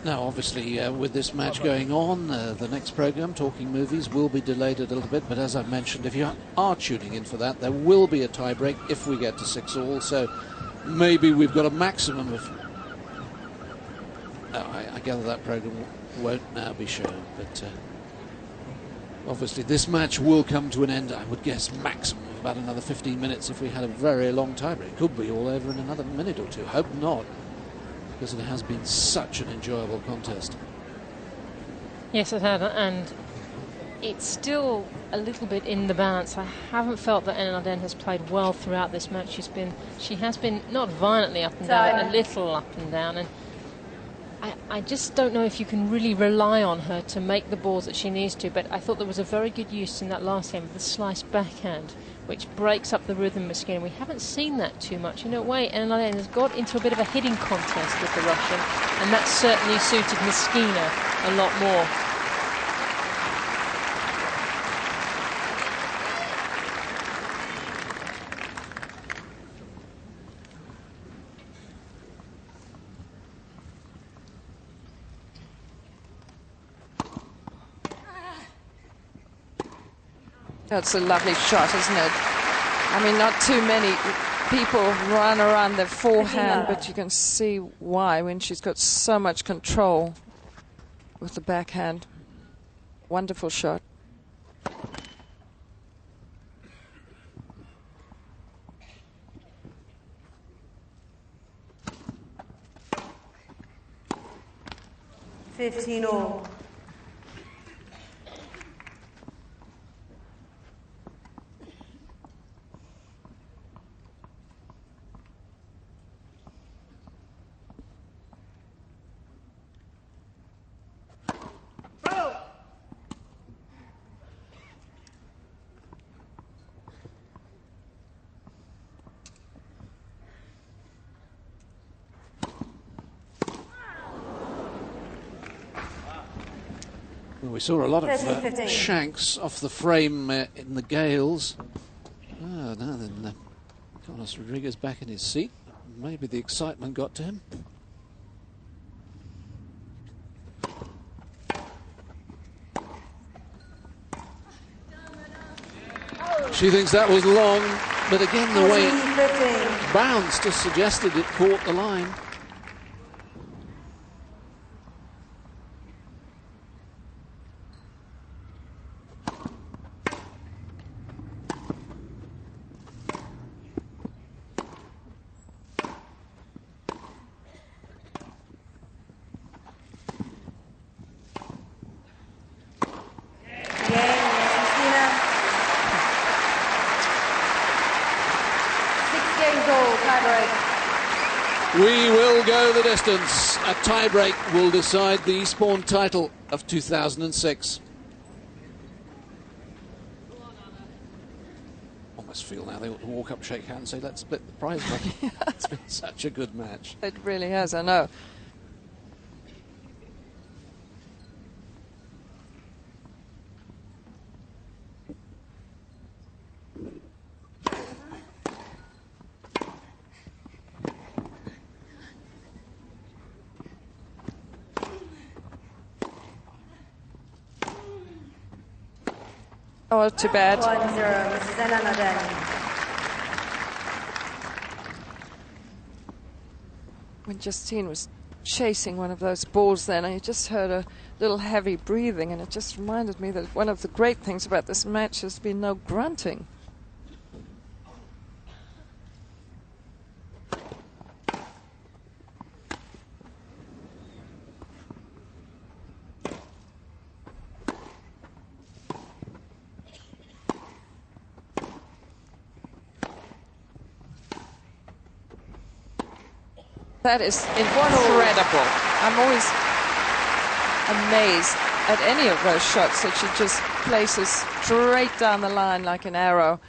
Now, obviously, with this match going on, the next programme, Talking Movies, will be delayed a little bit. But as I've mentioned, if you are tuning in for that, there will be a tiebreak if we get to 6-all. So maybe we've got a maximum of... I gather that programme won't now be shown, but... obviously, this match will come to an end, I would guess, maximum of about another 15 minutes if we had a very long tiebreak. It could be all over in another minute or two. Hope not, because it has been such an enjoyable contest. Yes, it has, and it's still a little bit in the balance. I haven't felt that Anna Den has played well throughout this match. She has been not violently up and down, but a little up and down, and I just don't know if you can really rely on her to make the balls that she needs to, but I thought there was a very good use in that last game of the slice backhand, which breaks up the rhythm of Messina. We haven't seen that too much. In a way, Anna Den has got into a bit of a hitting contest with the Russian, and that certainly suited Messina a lot more. That's a lovely shot, isn't it? I mean, not too many people run around the forehand, but you can see why when she's got so much control with the backhand. Wonderful shot. 15 all. Well, we saw a lot of 13-15. shanks off the frame in the Gales. Now then, Carlos Rodriguez back in his seat. Maybe the excitement got to him. She thinks that was long, but again the way it bounced just suggested it caught the line. We will go the distance. A tiebreak will decide the Eastbourne title of 2006. Almost feel now they ought to walk up, shake hands, and say, let's split the prize money. It's been such a good match. It really has, I know. Oh, too bad. 1-0, Mrs. Enan-Arden. When Justine was chasing one of those balls then, I just heard a little heavy breathing, and it just reminded me that one of the great things about this match has been no grunting. That is incredible. I'm always amazed at any of those shots that she just places straight down the line like an arrow.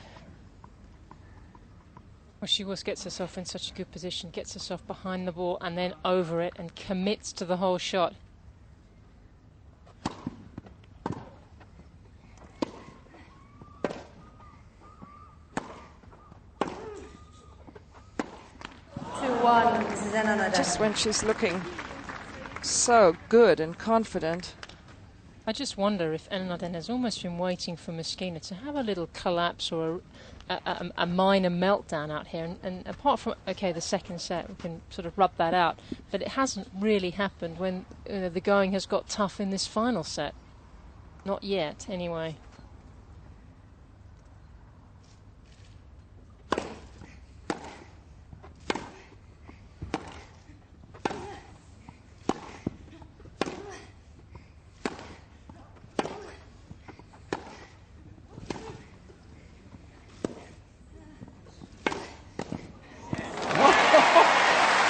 Well, she always gets herself in such a good position, gets herself behind the ball and then over it and commits to the whole shot. Just when she's looking so good and confident. I just wonder if Enan-Arden has almost been waiting for Mosquina to have a little collapse or a minor meltdown out here. And apart from, okay, the second set, we can sort of rub that out. But it hasn't really happened when the going has got tough in this final set. Not yet, anyway.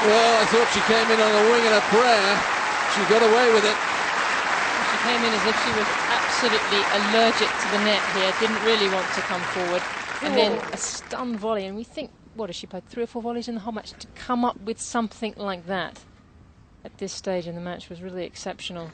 Well, I thought she came in on a wing and a prayer. She got away with it. She came in as if she was absolutely allergic to the net here, didn't really want to come forward. And then a stun volley, and we think, what has she played, 3 or 4 volleys in the whole match? To come up with something like that at this stage in the match was really exceptional.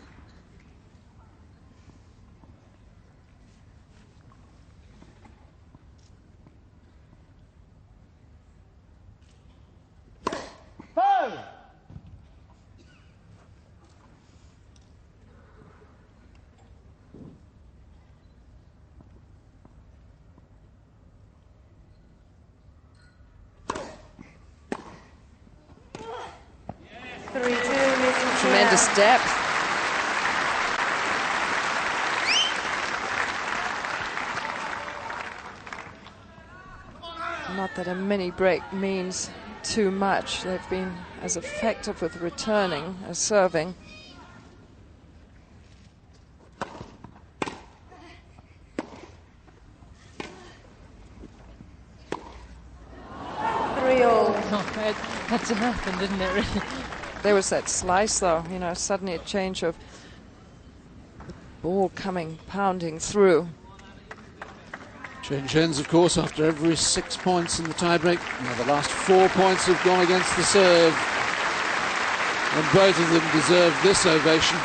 Tremendous depth. Not that a mini break means too much. They've been as effective with returning as serving. It had to happen, didn't it, really? There was that slice, though, you know, suddenly a change of the ball coming, pounding through. Change hands, of course, after every 6 points in the tiebreak. Now the last 4 points have gone against the serve. And both of them deserve this ovation.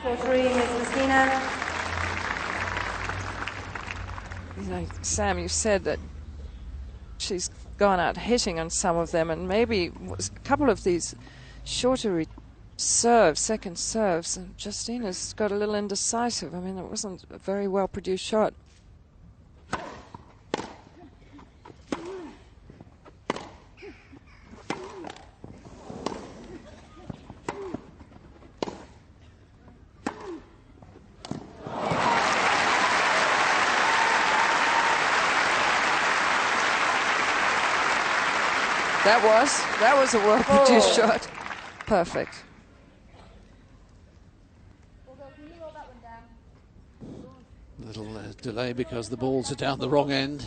For 3, Miss Messina. You know, Sam, you said that she's gone out hitting on some of them, and maybe a couple of these shorter serves, second serves, and Justina's got a little indecisive. I mean, it wasn't a very well produced shot. That was a well-produced shot. Perfect. Little delay because the balls are down the wrong end.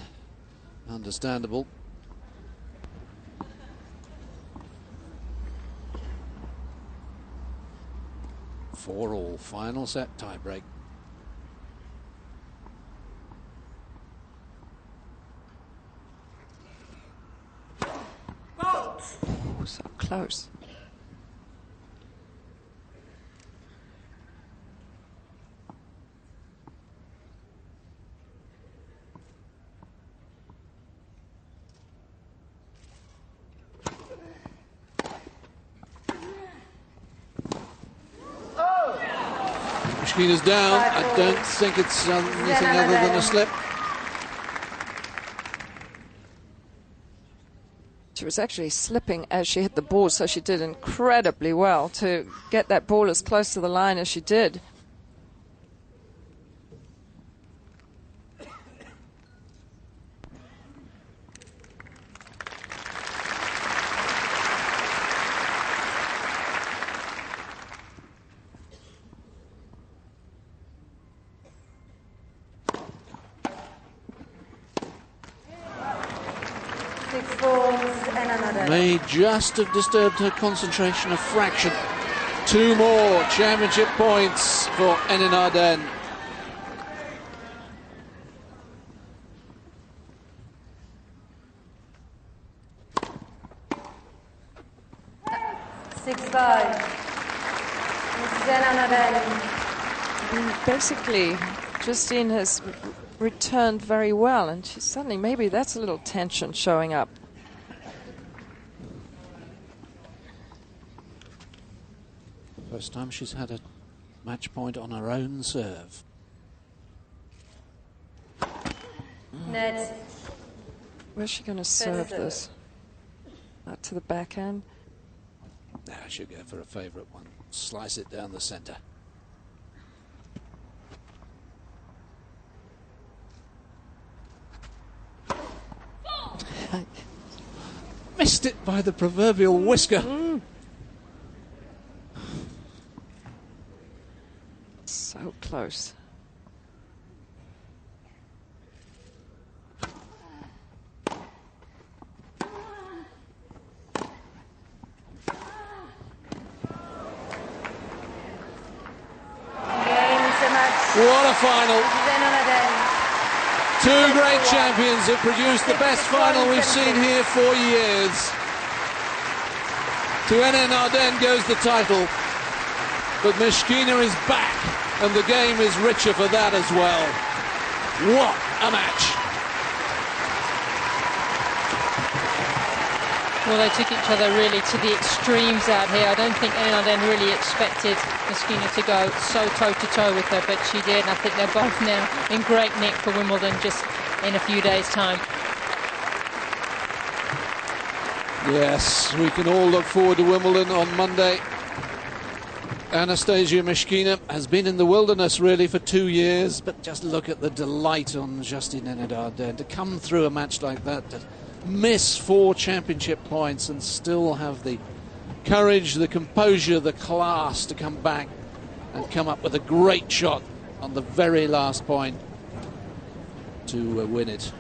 Understandable. 4-all, final set, tiebreak. Oh, so close. Messina's down. I don't think it's anything other than a slip. She was actually slipping as she hit the ball, so she did incredibly well to get that ball as close to the line as she did. May just have disturbed her concentration a fraction. 2 more championship points for Enan Arden. Basically, Justine has returned very well, and she's suddenly, maybe that's a little tension showing up. First time she's had a match point on her own serve. Net. Where's she going to serve this? Out to the backhand? Now she'll go for a favourite one. Slice it down the centre. Missed it by the proverbial whisker. So close. What a final. 2 great champions have produced the best final we've seen here for years. To Enan Arden goes the title, but Messina is back, and the game is richer for that as well. What a match. Well, they took each other really to the extremes out here. I don't think Enan Arden really expected Messina to go so toe-to-toe with her, but she did. And I think they're both now in great nick for Wimbledon just in a few days' time. Yes, we can all look forward to Wimbledon on Monday. Anastasia Myskina has been in the wilderness really for 2 years, but just look at the delight on Justine Henin-Ardenne to come through a match like that, to miss 4 championship points and still have the courage, the composure, the class to come back and come up with a great shot on the very last point to win it.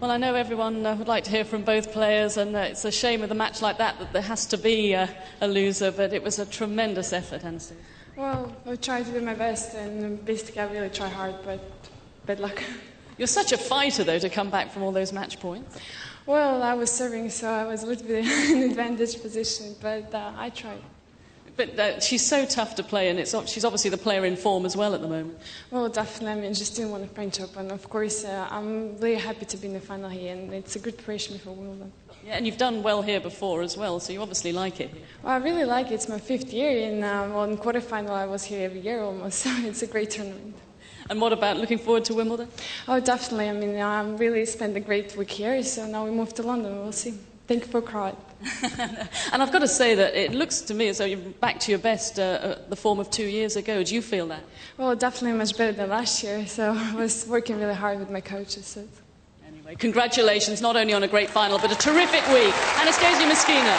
Well, I know everyone would like to hear from both players, and it's a shame with a match like that that there has to be a loser, but it was a tremendous effort, Anastasia. Well, I tried to do my best, and basically I really try hard, but bad luck. You're such a fighter, though, to come back from all those match points. Well, I was serving, so I was a little bit in an advantage position, but I tried. But she's so tough to play, and she's obviously the player in form as well at the moment. Well, definitely. I mean, just didn't want the French Open. Of course, I'm really happy to be in the final here, and it's a good preparation for Wimbledon. Yeah, and you've done well here before as well, so you obviously like it. Well, I really like it. It's my 5th year, and in quarterfinal I was here every year almost, so it's a great tournament. And what about looking forward to Wimbledon? Oh, definitely. I mean, I really spent a great week here, so now we move to London. We'll see. Thank you for crowd. And I've got to say that it looks to me as though you're back to your best, the form of 2 years ago. Do you feel that? Well, definitely much better than last year, so I was working really hard with my coaches. So. Anyway, congratulations, not only on a great final, but a terrific week. Anastasia Myskina.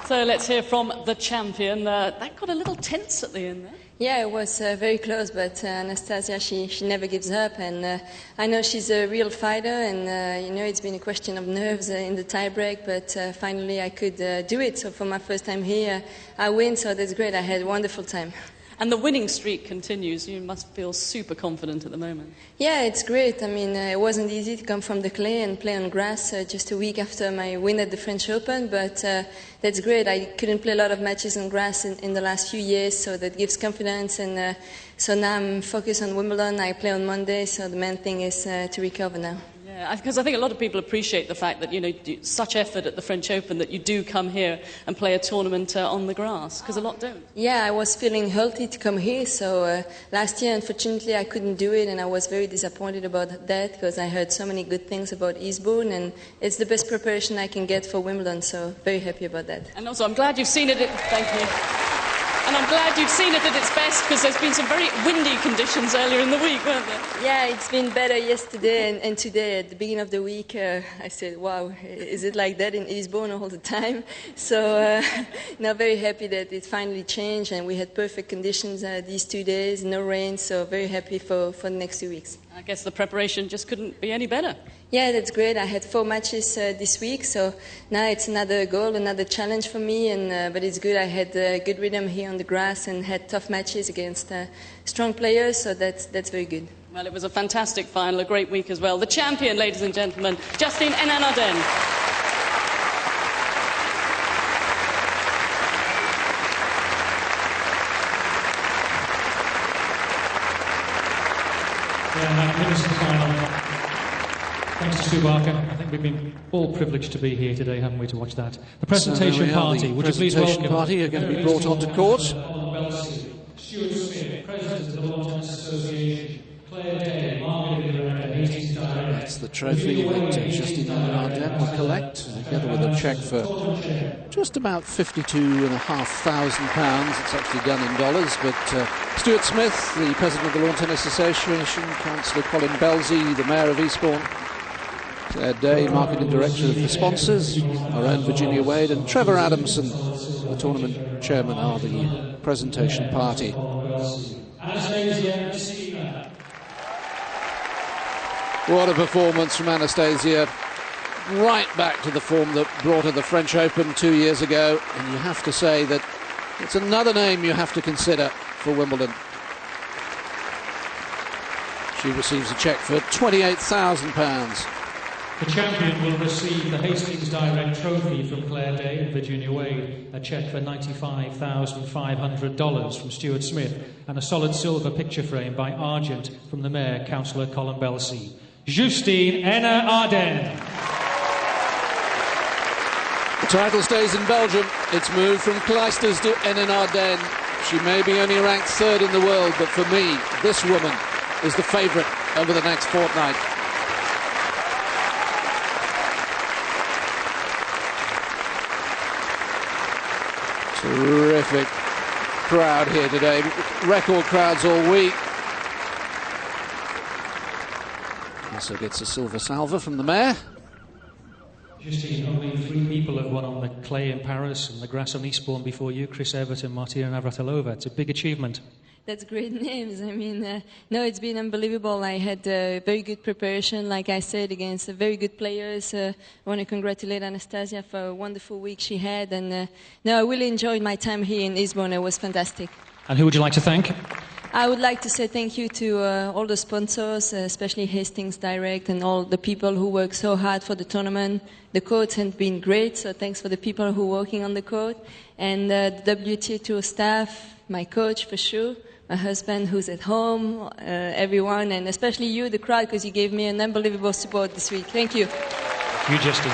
So let's hear from the champion. That got a little tense at the end there. Yeah, it was very close, but Anastasia, she never gives up, and I know she's a real fighter, and you know, it's been a question of nerves in the tie-break, but finally I could do it. So for my first time here, I win, so that's great. I had a wonderful time. And the winning streak continues. You must feel super confident at the moment. Yeah, it's great. I mean, it wasn't easy to come from the clay and play on grass just a week after my win at the French Open, but that's great. I couldn't play a lot of matches on grass in the last few years, so that gives confidence. And so now I'm focused on Wimbledon. I play on Monday, so the main thing is to recover now. Yeah, because I think a lot of people appreciate the fact that, you know, such effort at the French Open that you do come here and play a tournament on the grass, because a lot don't. Yeah, I was feeling healthy to come here, so last year, unfortunately, I couldn't do it, and I was very disappointed about that, because I heard so many good things about Eastbourne, and it's the best preparation I can get for Wimbledon, so very happy about that. And also, I'm glad you've seen it. Thank you. And I'm glad you've seen it at its best, because there's been some very windy conditions earlier in the week, weren't there? Yeah, it's been better yesterday and today. At the beginning of the week, I said, wow, is it like that in Eastbourne all the time? So now very happy that it finally changed, and we had perfect conditions these 2 days, no rain, so very happy for the next 2 weeks. I guess the preparation just couldn't be any better. Yeah, that's great. I had 4 matches this week, so now it's another goal, another challenge for me. And but it's good. I had good rhythm here on the grass and had tough matches against strong players, so that's very good. Well, it was a fantastic final, a great week as well. The champion, ladies and gentlemen, Justine Henin-Ardenne. Magnificent final. Thanks to Sue Barker. I think we've been all privileged to be here today, haven't we, to watch that. The presentation party. Would you please welcome? The presentation party are going to be brought onto court. Stuart Smith, President of the Lawn Tennis Association. Claire Day, Marketing Director, Hastings Director. That's the trophy that Justine Henin-Ardenne will collect, together with a cheque for just about £52,500. It's actually done in dollars, but Stuart Smith, the President of the Lawn Tennis Association, Councillor Colin Belsey, the Mayor of Eastbourne, Claire Day, Marketing Director of the sponsors, our own Virginia Wade, and Trevor Adamson, the tournament chairman, are the presentation party. What a performance from Anastasia. Right back to the form that brought her the French Open 2 years ago. And you have to say that it's another name you have to consider for Wimbledon. She receives a cheque for £28,000. The champion will receive the Hastings Direct Trophy from Claire Day and Virginia Wade, a cheque for $95,500 from Stuart Smith, and a solid silver picture frame by Argent from the Mayor, Councillor Colin Belsey. Justine Arden. The title stays in Belgium. It's moved from Kleisters to Arden. She may be only ranked third in the world, but for me, this woman is the favourite over the next fortnight. Terrific crowd here today. Record crowds all week. Also gets a silver salver from the mayor. Justine, only 3 people have won on the clay in Paris and the grass on Eastbourne before you, Chris Everton, Martina Navratilova. It's a big achievement. That's great names. I mean, no, it's been unbelievable. I had very good preparation, like I said, against very good players. I want to congratulate Anastasia for a wonderful week she had. And no, I really enjoyed my time here in Eastbourne. It was fantastic. And who would you like to thank? I would like to say thank you to all the sponsors, especially Hastings Direct and all the people who work so hard for the tournament. The courts have been great, so thanks for the people who are working on the court. And the WTA Tour staff, my coach for sure, my husband who's at home, everyone, and especially you, the crowd, because you gave me an unbelievable support this week. Thank you. You, Justine.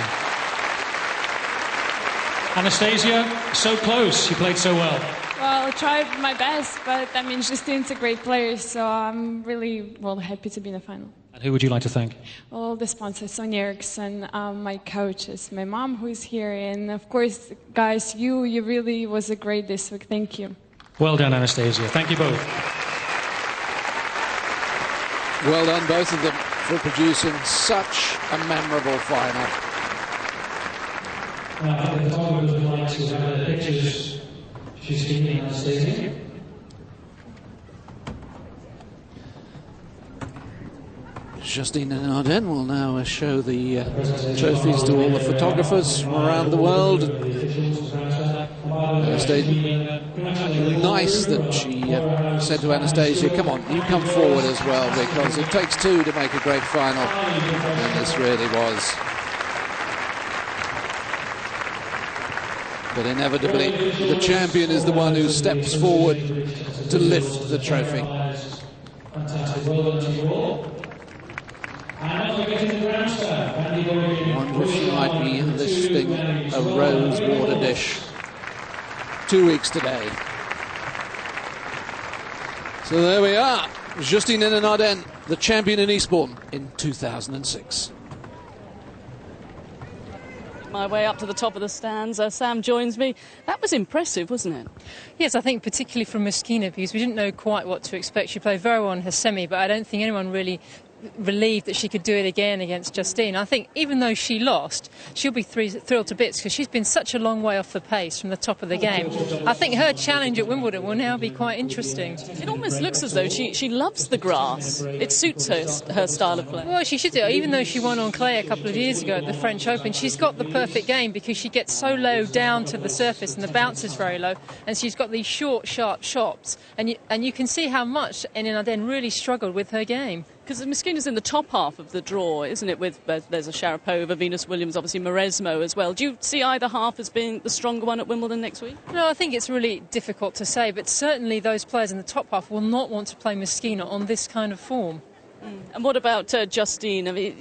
Anastasia, so close. You played so well. Well, I tried my best, but I mean, Justine's a great player, so I'm really happy to be in the final. And who would you like to thank? All the sponsors, Sonia Eriksson, my coaches, my mom who's here, and of course, guys, you really was a great this week. Thank you. Well done, Anastasia. Thank you both. Well done, both of them, for producing such a memorable final. The photographers would like to have the pictures. Justine and Anastasia. Justine Arden will now show the trophies to all the photographers from around the world. Anastasia, nice that she said to Anastasia, come on, you come forward as well, because it takes 2 to make a great final, and this really was. But inevitably, the champion is the one who steps forward to lift the trophy. Fantastic. Well done to you all. And not forgetting the grandstand. I wonder if she might be lifting a rose water dish 2 weeks today. So there we are. Justine Arden, the champion in Eastbourne in 2006. My way up to the top of the stands. Sam joins me. That was impressive, wasn't it? Yes, I think particularly from Mosquina, because we didn't know quite what to expect. She played very well in her semi, but I don't think anyone really relieved that she could do it again against Justine. I think even though she lost, she'll be thrilled to bits because she's been such a long way off the pace from the top of the game. I think her challenge at Wimbledon will now be quite interesting. It almost looks as though she loves the grass. It suits her style of play. Well, she should do. Even though she won on clay a couple of years ago at the French Open, she's got the perfect game because she gets so low down to the surface and the bounce is very low, and she's got these short, sharp shots. And you can see how much Arden really struggled with her game. Because Mosquina's in the top half of the draw, isn't it? With there's a Sharapova, Venus Williams, obviously Mauresmo as well. Do you see either half as being the stronger one at Wimbledon next week? No, I think it's really difficult to say, but certainly those players in the top half will not want to play Mosquina on this kind of form. And what about Justine? I mean,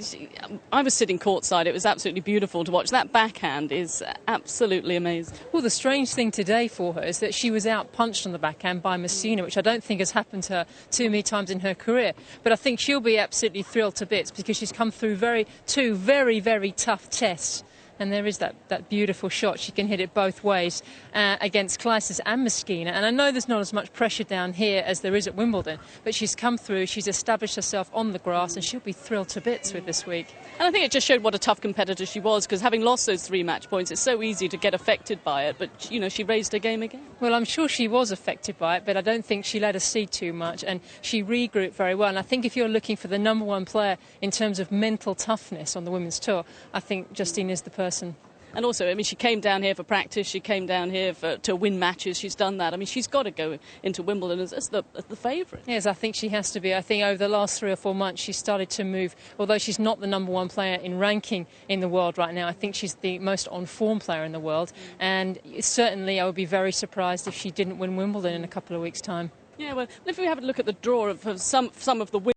I was sitting courtside. It was absolutely beautiful to watch. That backhand is absolutely amazing. Well, the strange thing today for her is that she was out-punched on the backhand by Messina, which I don't think has happened to her too many times in her career. But I think she'll be absolutely thrilled to bits because she's come through two very, very tough tests. And there is that beautiful shot. She can hit it both ways against Kleisters and Mosquina. And I know there's not as much pressure down here as there is at Wimbledon, but she's come through, she's established herself on the grass, and she'll be thrilled to bits with this week. And I think it just showed what a tough competitor she was, because having lost those 3 match points, it's so easy to get affected by it. But, you know, she raised her game again. Well, I'm sure she was affected by it, but I don't think she let us see too much, and she regrouped very well. And I think if you're looking for the number one player in terms of mental toughness on the women's tour, I think Justine is the person. And also, I mean, she came down here for practice. She came down here to win matches. She's done that. I mean, she's got to go into Wimbledon as the favourite. Yes, I think she has to be. I think over the last 3 or 4 months, she's started to move. Although she's not the number one player in ranking in the world right now, I think she's the most on-form player in the world. And certainly, I would be very surprised if she didn't win Wimbledon in a couple of weeks' time. Yeah, well, if we have a look at the draw of some of the